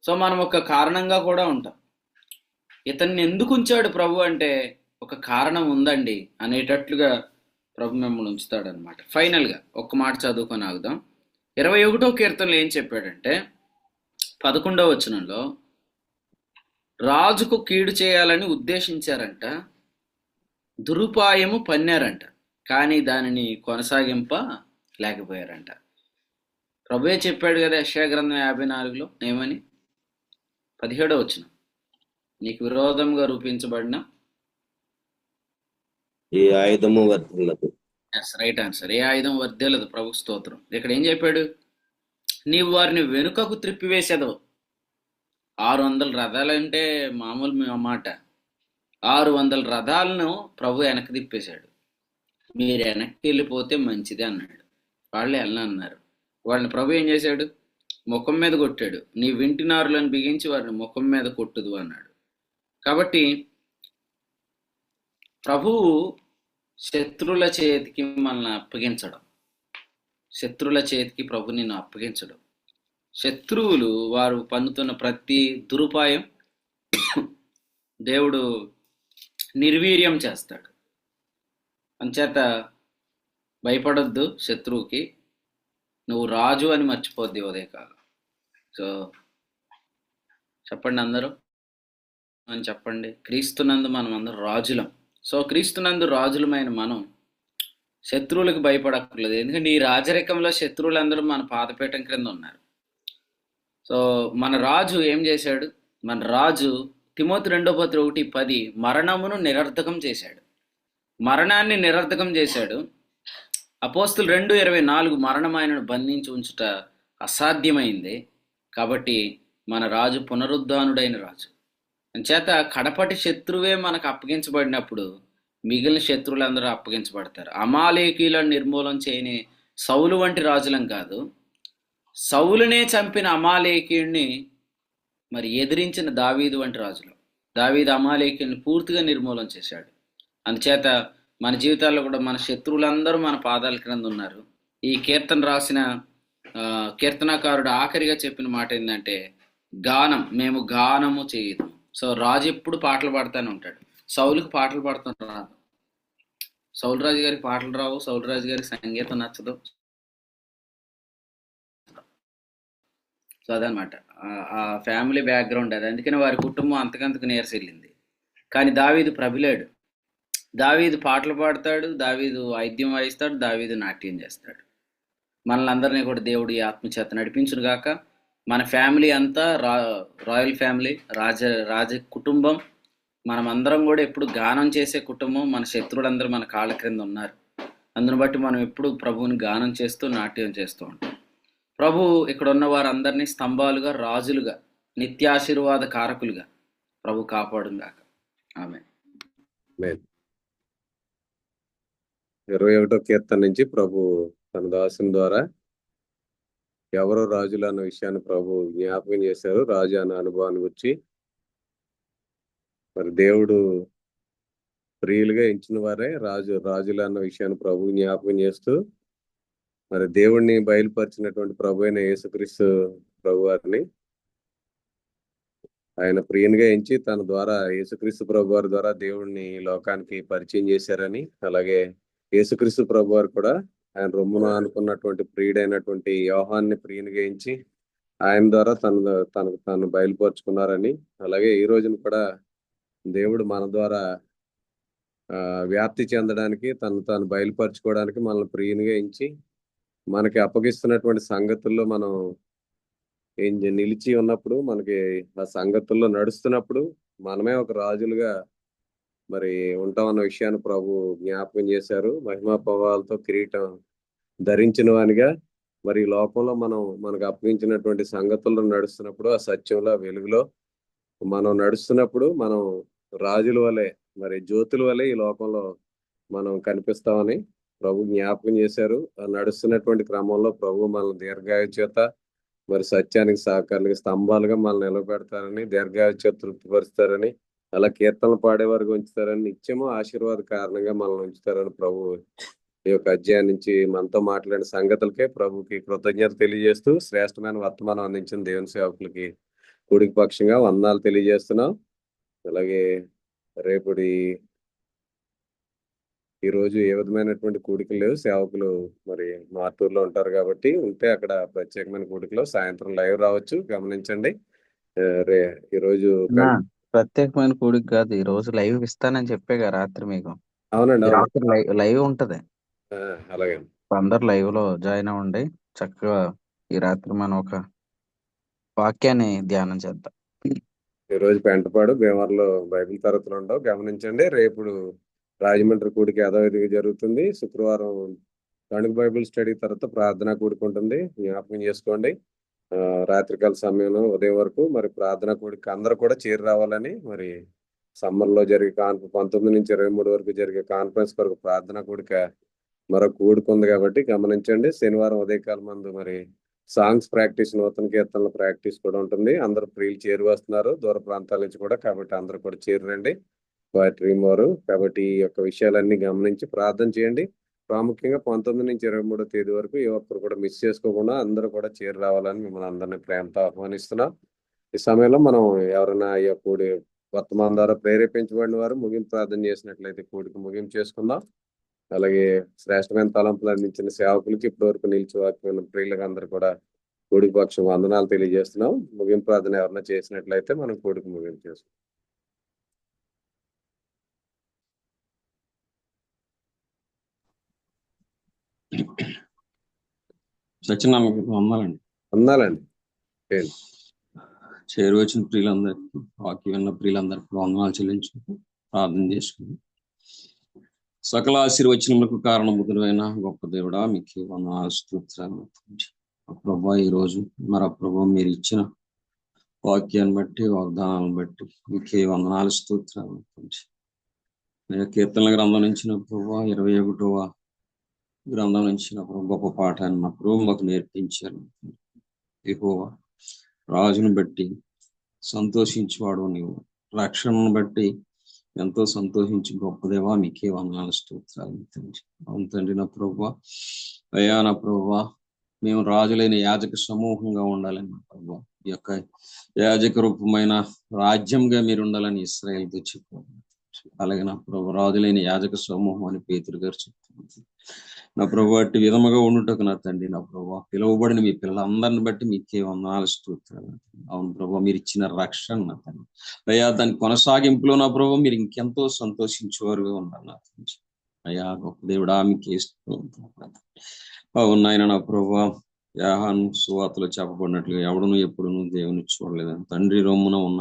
సో మనం ఒక కారణంగా కూడా ఉంటాం. ఇతన్ని ఎందుకు ఉంచాడు ప్రభు అంటే ఒక కారణం ఉందండి అనేటట్లుగా ప్రభు మిమ్మల్ని ఉంచుతాడనమాట. ఫైనల్గా ఒక్క మాట చదువుకొని ఆగుదాం. 21వ కీర్తనలో ఏం చెప్పాడంటే 11వ వచనంలో, రాజుకు కీడు చేయాలని ఉద్దేశించారంట, దురుపాయము పన్నారంట, కానీ దానిని కొనసాగింప లేకపోయారంట. ప్రభువే చెప్పాడు కదా యెషయా గ్రంథం 54లో ఏమని, 17వ వచనం, నీకు విరోధంగా రూపించబడిన ఏ ఆయుధము వర్ధిల్లదు. Right answer. ఏ ఆయుధం వర్ధిల్లదు. ప్రభు స్తోత్రం. ఇక్కడ ఏం చెప్పాడు, నీవు వారిని వెనుకకు త్రిప్పివేసేదవు. 600 రథాలంటే మామూలు మాట. 600 రథాలను ప్రభు వెనక్కి తిప్పేశాడు. మీరు వెనక్కి వెళ్ళిపోతే మంచిది అన్నాడు. వాళ్ళే వెళ్ళనన్నారు. వాళ్ళని ప్రభు ఏం చేశాడు, ముఖం మీద కొట్టాడు. నీ వింటినారులను బిగించి వారిని ముఖం మీద కొట్టుదు అన్నాడు. కాబట్టి ప్రభువు శత్రువుల చేతికి మనల్ని అప్పగించడం, శత్రువుల చేతికి ప్రభు నిన్ను అప్పగించడం. శత్రువులు వారు పన్నుతున్న ప్రతి దురుపాయం దేవుడు నిర్వీర్యం చేస్తాడు. అంచేత భయపడొద్దు శత్రువుకి, నువ్వు రాజు అని మర్చిపోద్ది ఉదయకాలం. సో చెప్పండి అందరూ అని చెప్పండి, క్రీస్తునందు మనం అందరూ రాజులం. సో క్రీస్తునందు రాజులమైన మనం శత్రువులకు భయపడక్కర్లేదు. ఎందుకంటే ఈ రాజరికంలో శత్రువులందరూ మన పాదపీఠం క్రింద ఉన్నారు. సో మన రాజు ఏం చేశాడు, మన రాజు తిమోతి 2:1-10 మరణమును నిరర్థకం చేశాడు. మరణాన్ని నిరర్థకం చేశాడు. అపోస్తులు 2:24 మరణం ఆయనను బంధించి ఉంచుట అసాధ్యమైంది. కాబట్టి మన రాజు పునరుద్ధానుడైన రాజు. అంచేత కడపటి శత్రువే మనకు అప్పగించబడినప్పుడు మిగిలిన శత్రువులందరూ అప్పగించబడతారు. అమాలేకీలను నిర్మూలన చేయని సౌలు వంటి రాజులం కాదు, సౌలునే చంపిన అమాలేకీయుడిని మరి ఎదిరించిన దావీదు వంటి రాజులు. దావీదు అమాలేకీయుని పూర్తిగా నిర్మూలన చేశాడు. అందుచేత మన జీవితాల్లో కూడా మన శత్రువులందరూ మన పాదాల క్రింద ఉన్నారు. ఈ కీర్తన రాసిన కీర్తనాకారుడు ఆఖరిగా చెప్పిన మాట ఏంటంటే, గానం, మేము గానము చేయదు. సో రాజు ఎప్పుడు పాటలు పాడుతూనే ఉంటాడు. సౌలుకి పాటలు పాడుతూ రాదు. సౌలు రాజు గారికి పాటలు రావు, సౌలు రాజు గారికి సంగీతం నచ్చదు. సో అదనమాట ఆ ఫ్యామిలీ బ్యాక్గ్రౌండ్ అది. అందుకని వారి కుటుంబం అంతకంతకు నీరసెళ్ళింది. కానీ దావీదు ప్రబిలాడు. దావీదు పాటలు పాడతాడు, దావీదు వాయిద్యం వాయిస్తాడు, దావీదు నాట్యం చేస్తాడు. మనల్ని అందరినీ కూడా దేవుడు ఈ ఆత్మచేత నడిపించును గాక. మన ఫ్యామిలీ అంతా రాయల్ ఫ్యామిలీ, రాజ కుటుంబం. మనమందరం కూడా ఎప్పుడు గానం చేసే కుటుంబం. మన శత్రువులందరూ మన కాళ్ళ క్రింద ఉన్నారు. అందును బట్టి మనం ఎప్పుడు ప్రభువుని గానం చేస్తూ నాట్యం చేస్తూ ఉంటాం. ప్రభు ఇక్కడ ఉన్న వారందరినీ స్తంభాలుగా, రాజులుగా, నిత్యాశీర్వాద కారకులుగా ప్రభు కాపాడును గాక. ఆమేన్. 21వ కీర్తన నుంచి ప్రభు తన దాసుని ద్వారా ఎవరో రాజులు అన్న విషయాన్ని ప్రభు జ్ఞాపకం చేశారు. రాజు అన్న అనుభవాన్ని గురించి మరి దేవుడు ప్రియులుగా ఎంచిన వారే రాజులు అన్న విషయాన్ని ప్రభు జ్ఞాపకం చేస్తూ మరి దేవుడిని బయలుపరిచినటువంటి ప్రభు అయిన యేసుక్రీస్తు ప్రభు వారిని ఆయన ప్రియునిగా ఎంచి తన ద్వారా యేసుక్రీస్తు ప్రభు వారి ద్వారా దేవుడిని లోకానికి పరిచయం చేశారని, అలాగే యేసుక్రీస్తు ప్రభు వారు కూడా ఆయన రొమ్మున అనుకున్నటువంటి ప్రియుడైనటువంటి యోహాన్ని ప్రియునిగా ఎంచి ఆయన ద్వారా తనకు తాను బయలుపరుచుకున్నారని, అలాగే ఈ రోజున కూడా దేవుడు మన ద్వారా వ్యాప్తి చెందడానికి, తాను బయలుపరచుకోవడానికి మనల్ని ప్రియునిగా ఎంచి మనకి అప్పగిస్తున్నటువంటి సంగతుల్లో మనం నిలిచి ఉన్నప్పుడు, మనకి ఆ సంగతుల్లో నడుస్తున్నప్పుడు మనమే ఒక రాజులుగా మరి ఉంటామన్న విషయాన్ని ప్రభు జ్ఞాపకం చేశారు. మహిమా ప్రభావాలతో కిరీటం ధరించిన వానిగా మరి ఈ లోకంలో మనకు అప్పగించినటువంటి సంగతుల్లో నడుస్తున్నప్పుడు, ఆ సత్యంలో వెలుగులో మనం నడుస్తున్నప్పుడు మనం రాజుల వలె, మరి జ్యోతుల వలె ఈ లోకంలో మనం కనిపిస్తామని ప్రభు జ్ఞాపకం చేశారు. ఆ నడుస్తున్నటువంటి క్రమంలో ప్రభు మనల్ని దీర్ఘాయు చేత మరి సత్యానికి సహకారులుగా స్తంభాలుగా మనల్ని నిలబెడతారని, దీర్ఘాయు చేత తృప్తిపరుస్తారని, అలా కీర్తనలు పాడే వరకు ఉంచుతారని, నిత్యము ఆశీర్వాద కారణంగా మనల్ని ఉంచుతారని ప్రభు ఈ యొక్క అధ్యాయం నుంచి మనతో మాట్లాడిన సంగతులకే ప్రభుకి కృతజ్ఞత తెలియజేస్తూ శ్రేష్టమైన వర్తమానం అందించిన దేవుని సేవకులకి కూడికి పక్షంగా వందనాలు తెలియజేస్తున్నాం. అలాగే రేపటి ఈ రోజు ఏ విధమైనటువంటి కూడికలు లేవు. సేవకులు మరి మార్టూరులో ఉంటారు కాబట్టి, ఉంటే అక్కడ ప్రత్యేకమైన కూడికలో సాయంత్రం లైవ్ రావచ్చు, గమనించండి. ఈ రోజు ప్రత్యేకమైన కూడికి కాదు, ఈ రోజు లైవ్ ఇస్తానని చెప్పాగా రాత్రి మీకు. అవునండి, అవును. రాత్రి లైవ్ ఉంటది. అలాగే అందరు లైవ్ లో జాయిన్ అవ్వండి. చక్కగా ఈ రాత్రి మనం ఒక వాక్యాన్ని ధ్యానం చేద్దాం. ఈ రోజు పెంటపాడు భీమవరంలో బైబిల్ తరగతులు ఉండవు, గమనించండి. రేపు రాజమండ్రి కూడికి యథావిధిగా జరుగుతుంది. శుక్రవారం తణుకు బైబిల్ స్టడీ తర్వాత ప్రార్థనా కూడికి ఉంటుంది, జ్ఞాపకం చేసుకోండి. రాత్రికాల సమయంలో ఉదయం వరకు మరి ప్రార్థనా కూడికి అందరూ కూడా చేరి రావాలని, మరి సమ్మర్ లో జరిగే 19 నుంచి 23 వరకు జరిగే కాన్ఫరెన్స్ వరకు ప్రార్థనా కూడిక మరొక కూడిక ఉంది కాబట్టి గమనించండి. శనివారం ఉదయకాలం మందు మరి సాంగ్స్ ప్రాక్టీస్, నూతన కీర్తనల ప్రాక్టీస్ కూడా ఉంటుంది. అందరూ ప్రియులు చేరి వస్తున్నారు దూర ప్రాంతాల నుంచి కూడా, కాబట్టి అందరూ కూడా చేరి రండి. డ్రీమ్ వారు కాబట్టి ఈ యొక్క విషయాలన్నీ గమనించి ప్రార్థన చేయండి. ప్రాముఖ్యంగా 19 నుంచి 23వ తేదీ వరకు ఏ ఒక్కరు కూడా మిస్ చేసుకోకుండా అందరూ కూడా చేరి రావాలని మిమ్మల్ని అందరినీ ప్రేమతో ఆహ్వానిస్తున్నాం. ఈ సమయంలో మనం ఎవరైనా ఈ కూడి వర్తమానం ద్వారా ప్రేరేపించబడిన వారు ముగింపు ప్రార్థన చేసినట్లయితే కూడికి ముగింపు చేసుకుందాం. అలాగే శ్రేష్టమైన తలంపులు అందించిన సేవకులకి ఇప్పటివరకు నిలిచి వాక్యమైన ప్రియులకు అందరూ కూడా కూడికి పక్షం వందనాలు తెలియజేస్తున్నాం. ముగింపు ప్రార్థన ఎవరైనా చేసినట్లయితే మనం కూడికి ముగింపు చేసుకుందాం. సత్యనారాయణ వందాలండి. వందాలండి. చేరు వచ్చిన ప్రియులందరికీ, వాక్యం ఉన్న ప్రియులందరికీ వందనాలు చెల్లించుకుంటూ ప్రార్థన చేసుకుంది. సకల ఆశీర్వచనములకు కారణముద్రైన గొప్ప దేవుడా, మీకు వందనాలు స్తోత్రాలు. ప్రభా, ఈరోజు మరి ప్రభా మీరు ఇచ్చిన వాక్యాన్ని బట్టి, వాగ్దానాలను బట్టి మీకే వందనాలు స్తోత్రాలు. కీర్తనల గ్రంథం నుంచి ప్రభా 21వ గ్రంథం నుంచి గొప్ప పాఠాన్ని మా ప్రభు మాకు నేర్పించారు. యెహోవా రాజును బట్టి సంతోషించేవాడు నీవు, రక్షణను బట్టి ఎంతో సంతోషించి గొప్ప దేవా మీకే వందనాలు స్తోత్రాలు. అవును తండ్రి నా ప్రభువా, అయ్యా నా ప్రభువా, మేము రాజులైన యాజక సమూహంగా ఉండాలని నా ప్రభువా, ఈ యొక్క యాజక రూపమైన రాజ్యంగా మీరు ఉండాలని ఇశ్రాయేలుతో చెప్పారు. అలాగే నా ప్రభు రాజులైన యాజక సమూహం అని పేతురు గారు చెప్తున్నారు. నా ప్రభు అట్టి విధముగా ఉండుటకు నా తండ్రి, నా ప్రభు పిలువబడిన మీ పిల్లలందరిని బట్టి మీకే వందనాలు స్తోత్రాలు. అవును ప్రభు, మీరు ఇచ్చిన రక్షణ నా తండ్రి, అయ్యా దాని కొనసాగింపులో నా ప్రభు మీరు ఇంకెంతో సంతోషించేవారుగా ఉన్నారు నా తండ్రి. అయ్యా గొప్ప దేవుడా మీకే అవును నాయన నా ప్రభు, యాహాను సువార్తలో చెప్పబడినట్లుగా ఎవడును ఎప్పుడును దేవుని చూడలేదని తండ్రి రొమ్మున ఉన్న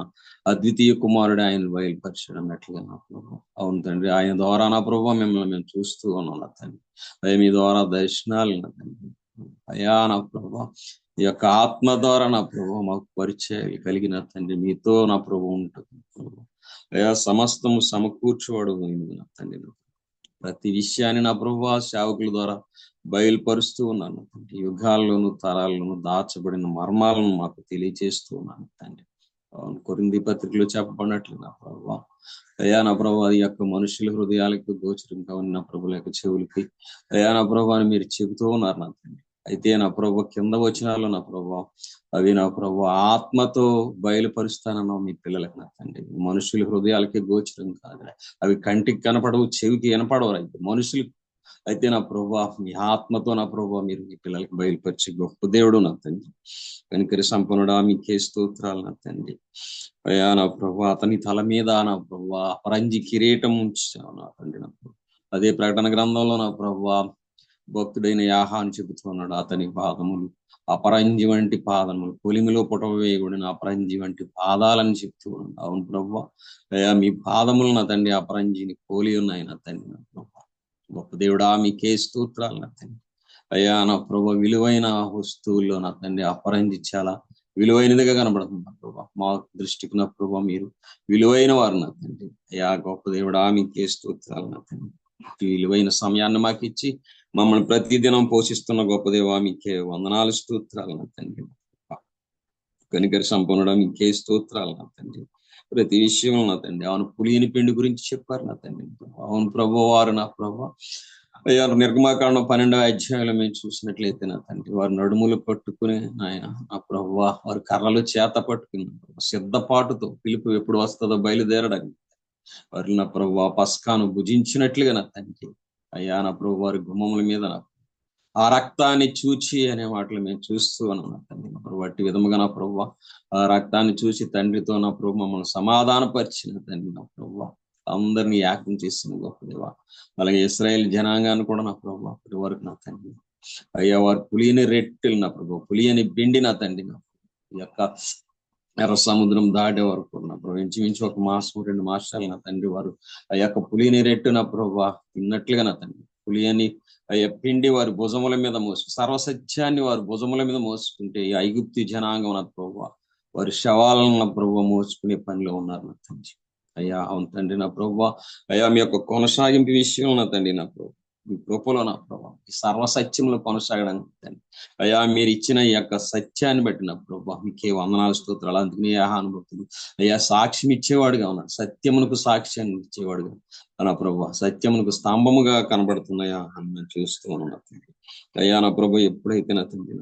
అద్వితీయ కుమారుడు ఆయన బయలుపరిచాడు అన్నట్లుగా నా ప్రభు. అవును తండ్రి, ఆయన ద్వారా నా ప్రభు మిమ్మల్ని మేము చూస్తూ ఉన్నాం నా తండ్రి. అయ్యా మీ ద్వారా దర్శనాలు నా తండ్రి, అయ్యా నా ప్రభు ఈ యొక్క ఆత్మ ద్వారా నా ప్రభు మాకు పరిచయాలు కలిగిన తండ్రి, మీతో నా ప్రభు ఉంటుంది ప్రభు. అయ్యా సమస్తము సమకూర్చువాడు నా తండ్రి, ప్రతి విషయాన్ని నా ప్రభు సేవకుల ద్వారా బయలుపరుస్తూ ఉన్నాను తండ్రి. యుగాల్లోను తరాల్లోనూ దాచబడిన మర్మాలను మాకు తెలియజేస్తూ ఉన్నాను తండ్రి. కొరింథీ పత్రికలో చెప్పబడినట్లు నా ప్రభు, అయ్యా నా ప్రభు అది యొక్క మనుషుల హృదయాలకు గోచరంగా ఉన్న నా ప్రభుల యొక్క చెవులకి అయ్యా నా ప్రభు అని మీరు చెబుతూ ఉన్నారు నా తండ్రి. అయితే నా ప్రభు కింద వచనాల్లో నా ప్రభు అవి నా ప్రభు ఆత్మతో బయలుపరుస్తానన్నావు మీ పిల్లలకు నా తండ్రి. మనుషుల హృదయాలకి గోచరం కాదు, అవి కంటికి కనపడవు, చెవికి వినపడవు. అయితే మనుషులు అయితే నా ప్రభా మీ ఆత్మతో నా ప్రభా మీరు మీ పిల్లలకి బయలుపరిచి గొప్ప దేవుడు నా తండ్రి. కనికరి సంపన్నుడా మీకే స్తోత్రాలు నా తండ్రి. అయ్యా నా ప్రభా అతని తల మీద నా ప్రభా అపరంజి కిరీటం ఉంచావు నా తండ్రి. నా ప్రభా అదే ప్రకటన గ్రంథంలో నా ప్రభా భక్తుడైన యాహాను చెబుతున్నాడు, అతని పాదములు అపరంజి వంటి పాదములు, కొలిమిలో పుటవ వేయబడిన అపరంజి వంటి పాదాలని చెప్తూ ఉన్నాడు. అవును ప్రభా అయ్యా మీ పాదములు నా తండ్రి అపరంజిని పోలి ఉన్నాయి నా తండ్రి. నా ప్రభా గొప్ప దేవుడా మీకే స్తోత్రాలు నా తండ్రి. అయ్యా నా ప్రభా విలువైన వస్తువుల్లో నా తండ్రి అపరంజి చాలా విలువైనదిగా కనబడుతుంది నా ప్రభా. మా దృష్టికి నా ప్రభా మీరు విలువైన వారు నా తండ్రి. అయ్యా గొప్ప దేవుడా మీకే స్తోత్రాలు నా తండ్రి. ఈ విలువైన సమయాన్ని మాకు ఇచ్చి మమ్మల్ని ప్రతిదినం పోషిస్తున్న గొప్ప దేవా మీకే వందనాలు స్తోత్రాలు నా తండ్రి. కనికరి సంపన్నుడా మీకే స్తోత్రాలు నా తండ్రి. ప్రతి విషయంలో నా తండ్రి అవును పులియని పిండి గురించి చెప్పారు నా తండ్రి. అవును ప్రభు వారు నా ప్రభు అయ్యా నిర్గమాకాండం 12వ అధ్యాయంలో మేము చూసినట్లయితే నా తండ్రి వారు నడుములు పట్టుకుని నాయన నా ప్రభు వారు కర్రలు చేత పట్టుకుని సిద్ధపాటుతో పిలుపు ఎప్పుడు వస్తుందో బయలుదేరడానికి వారు నా ప్రభు పస్కాను భుజించినట్లుగా నా తండ్రి. అయ్యా నా ప్రభు వారి గుమ్మముల మీద నా ఆ రక్తాన్ని చూచి అనే మాటలు మేము చూస్తూ ఉన్నాం తండ్రి. వాటి విధముగా నా ప్రభు ఆ రక్తాన్ని చూసి తండ్రితో నా ప్రభు మమ్మల్ని సమాధానపరిచిన తండ్రి. నా ప్రభు అందరినీ ఏకం చేసిన గొప్ప దేవా. అలాగే ఇశ్రాయేల్ జనాంగాన్ని కూడా నా ప్రభు అప్పటి వరకు నా తండ్రి అయ్యా వారు పులియని రెట్టెలు నా ప్రభు పులియని పిండి నా తండ్రి. నా ఈ యొక్క ఎర్ర సముద్రం దాటే వరకు నా ప్రభు ఇంచుమించు 1 మాసం 2 మాసాలు నా తండ్రి వారు ఆ యొక్క పులిని రెట్టు నా ప్రభు తిన్నట్లుగా నా తండ్రి పులియని అయ్యా పిండి వారి భుజముల మీద సర్వసత్యాన్ని వారి భుజముల మీద మోసుకుంటే ఈ ఐగుప్తి జనాంగం నా ప్రభు వారి శవాలను నా ప్రభు మోసుకునే పనిలో ఉన్నారు నా తండ్రి. అయ్యా అవును తండ్రి నా ప్రభు అయ్యా మీ యొక్క కొనసాగింపు విషయంలో నా తండ్రి నా ప్రభు మీ కృపలో నా ప్రభు ఈ సర్వసత్యంలో కొనసాగడానికి తండ్రి అయ్యా మీరు ఇచ్చిన ఈ యొక్క సత్యాన్ని బట్టి నా ప్రభు మీకే వందనాలు స్తోత్రాలు. అందుకని అనుభూతులు అయ్యా సాక్ష్యం ఇచ్చేవాడుగా ఉన్నాడు, సత్యమునకు సాక్ష్యాన్ని ఇచ్చేవాడుగా నా ప్రభు సత్యమునకు స్తంభముగా కనబడుతున్నాయా అని మేము చూస్తూ ఉన్నాం తండ్రి. అయ్యా నా ప్రభు ఎప్పుడైతే నా తండ్రి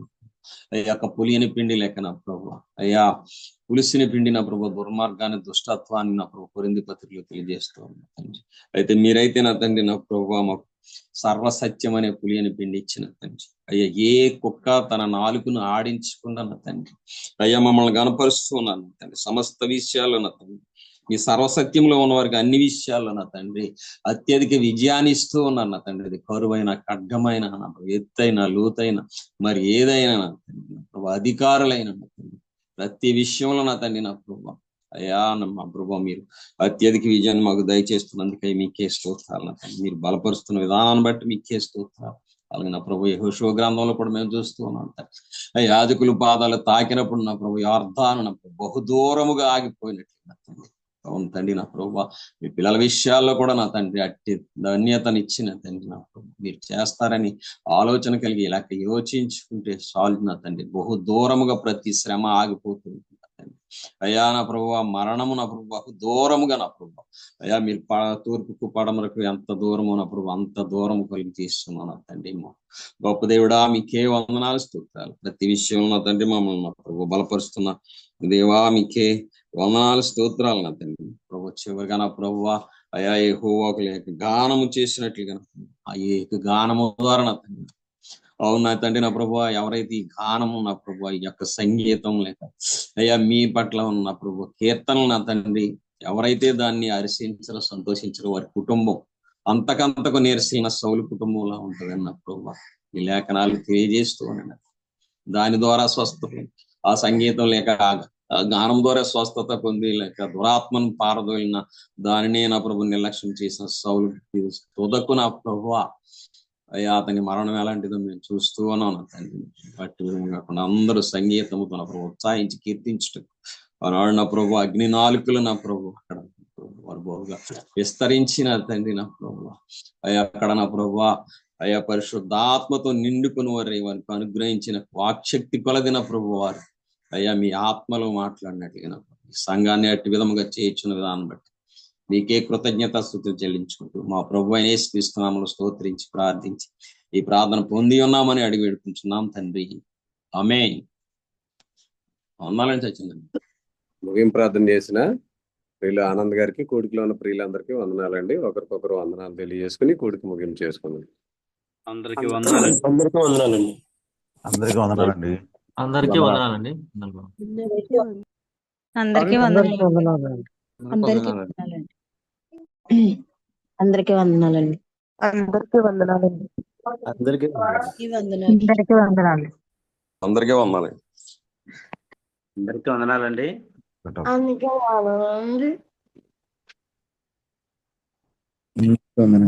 అయ్యా పులియని పిండి లేక నా ప్రభు అయ్యా పులిసిన పిండి నా ప్రభు దుర్మార్గాన్ని దుష్టత్వాన్ని నా ప్రభు కొరింథీ పత్రికలో తెలియజేస్తూ ఉన్నా తండ్రి. అయితే మీరైతే నా తండ్రి నా ప్రభు మాకు సర్వసత్యం అనే పులియని పిండి ఇచ్చిన తండ్రి. అయ్యా ఏ కుక్క తన నాలుకను ఆడించకుండా నా తండ్రి అయ్యా మమ్మల్ని గనపరుస్తూ ఉన్నాను తండ్రి. సమస్త విషయాల్లో నా తండ్రి మీ సర్వసత్యంలో ఉన్న వారికి అన్ని విషయాల్లో నా తండ్రి అత్యధిక విజయాన్ని ఇస్తూ ఉన్నాను నా తండ్రి. అది కరువైన ఖడ్గమైన నా ఎత్తైన లోతైన మరి ఏదైనా నా తండ్రి అధికారులైన నా తండ్రి ప్రతి విషయంలో నా తండ్రి నా ప్రభు అయ్యా మా ప్రభు మీరు అత్యధిక విజయాన్ని మాకు దయచేస్తున్నందుకే మీకే స్తోత్రాలు నా తండ్రి. మీరు బలపరుస్తున్న విధానాన్ని బట్టి మీకే స్తోత్రాలు. అలాగే నా ప్రభు యెహోషువ గ్రంథంలో కూడా మేము చూస్తూ ఉన్నాం తండ్రి. యాజకులు పాదాలు తాకినప్పుడు నా ప్రభు అర్థాన్ని నా ప్రభు బహుదూరముగా ఆగిపోయినట్లు నా తండ్రి. అవును తండ్రి నా ప్రభు మీ పిల్లల విషయాల్లో కూడా నా తండ్రి అట్టి ధన్యతనిచ్చిన తండ్రి నా ప్రభు మీరు చేస్తారని ఆలోచన కలిగి ఇలా యోచించుకుంటే చాలు నా తండ్రి. బహు దూరముగా ప్రతి శ్రమ ఆగిపోతుంది తండ్రి. అయ్యా నా ప్రభు మరణము నా ప్రభు బహు దూరముగా నా ప్రభు అయ్యా మీరు తూర్పుకు పడమరకు ఎంత దూరమో నా ప్రభు అంత దూరం కలిగి తీస్తున్నాను తండ్రి. గొప్ప దేవుడా మీకే వందనాలు స్తోత్రాలు. ప్రతి విషయంలో నా తండ్రి మమ్మల్ని నా ప్రభు బలపరుస్తున్న దేవా మీకే వందనాలు స్తోత్రాలు నా తండ్రి. ప్రభు చివరిగా నా ప్రభు అయా యెహోవాకు లేక గానము చేసినట్లుగా ఆ ఏక గానము ద్వారా నా తండ్రి అవును నా తండ్రి నా ప్రభు ఎవరైతే ఈ గానము నా ప్రభు ఈ యొక్క సంగీతం లేక అయ్యా మీ పట్ల ఉన్న ప్రభు కీర్తనలు నా తండ్రి ఎవరైతే దాన్ని హర్షించరో సంతోషించరో వారి కుటుంబం అంతకంతకు నీరసిన సౌలు కుటుంబంలో ఉంటుందని నా ప్రభు ఈ లేఖనాలు తెలియజేస్తూ ఉన్నాను. దాని ద్వారా స్వస్థత ఆ సంగీతం లేక గానం ద్వారా స్వస్థత పొంది లేక దురాత్మను పారదోలిన దానినే నా ప్రభు నిర్లక్ష్యం చేసిన సౌలు తుదకు నా ప్రభు అయ్యా అతని మరణం ఎలాంటిదో మేము చూస్తూ ఉన్నాం తండ్రి. బట్టి కాకుండా అందరూ సంగీతముతో నా ప్రభు ఉత్సాహించి కీర్తించటం ఆనాడు నా ప్రభు అగ్ని నాలుకలు నా ప్రభు అక్కడ వారు బహుగా విస్తరించిన తండ్రి నా ప్రభు అయ్యా అక్కడ నా ప్రభు అయ్యా పరిశుద్ధాత్మతో నిండుకుని వారి వారికి అనుగ్రహించిన వాక్శక్తి కొలదిన ప్రభు వారు అయ్యా మీ ఆత్మలో మాట్లాడినట్లుగా సంఘాన్ని అట్టి విధముగా చేయించిన విధానం బట్టి మీకే కృతజ్ఞతాస్తుతులు చెల్లించుకుంటూ మా ప్రభు అయిన యేసుక్రీస్తు నామములో స్తోత్రించి ప్రార్థించి ఈ ప్రార్థన పొంది ఉన్నామని అడిగి వేడుకుంటున్నాం తండ్రి. ఆమేన్. వందనాలని చచ్చిందండి. ముగింపు ప్రార్థన చేసిన ప్రియులు ఆనంద్ గారికి కూడికలో ఉన్న ప్రియులందరికీ వందనాలండి. ఒకరికొకరు వందనాలు తెలియజేసుకుని కూడికి ముగింపు చేసుకున్నాం. అందరికీ వందనాలండి. అందరికీ వందనాలండి. అందరికీ వందనాలండి. అందరికీ వందనాలండి. అందరికీ వందనాలండి. అందరికీ వందనాలండి. అందరికీ వందనాలండి. అందరికీ వందనాలండి. అందరికీ అందరికీ వందనాలు. అందరికీ వందాలి. అందరికీ వందనాలండి. అందుకే వందనాలండి. వందనాలు.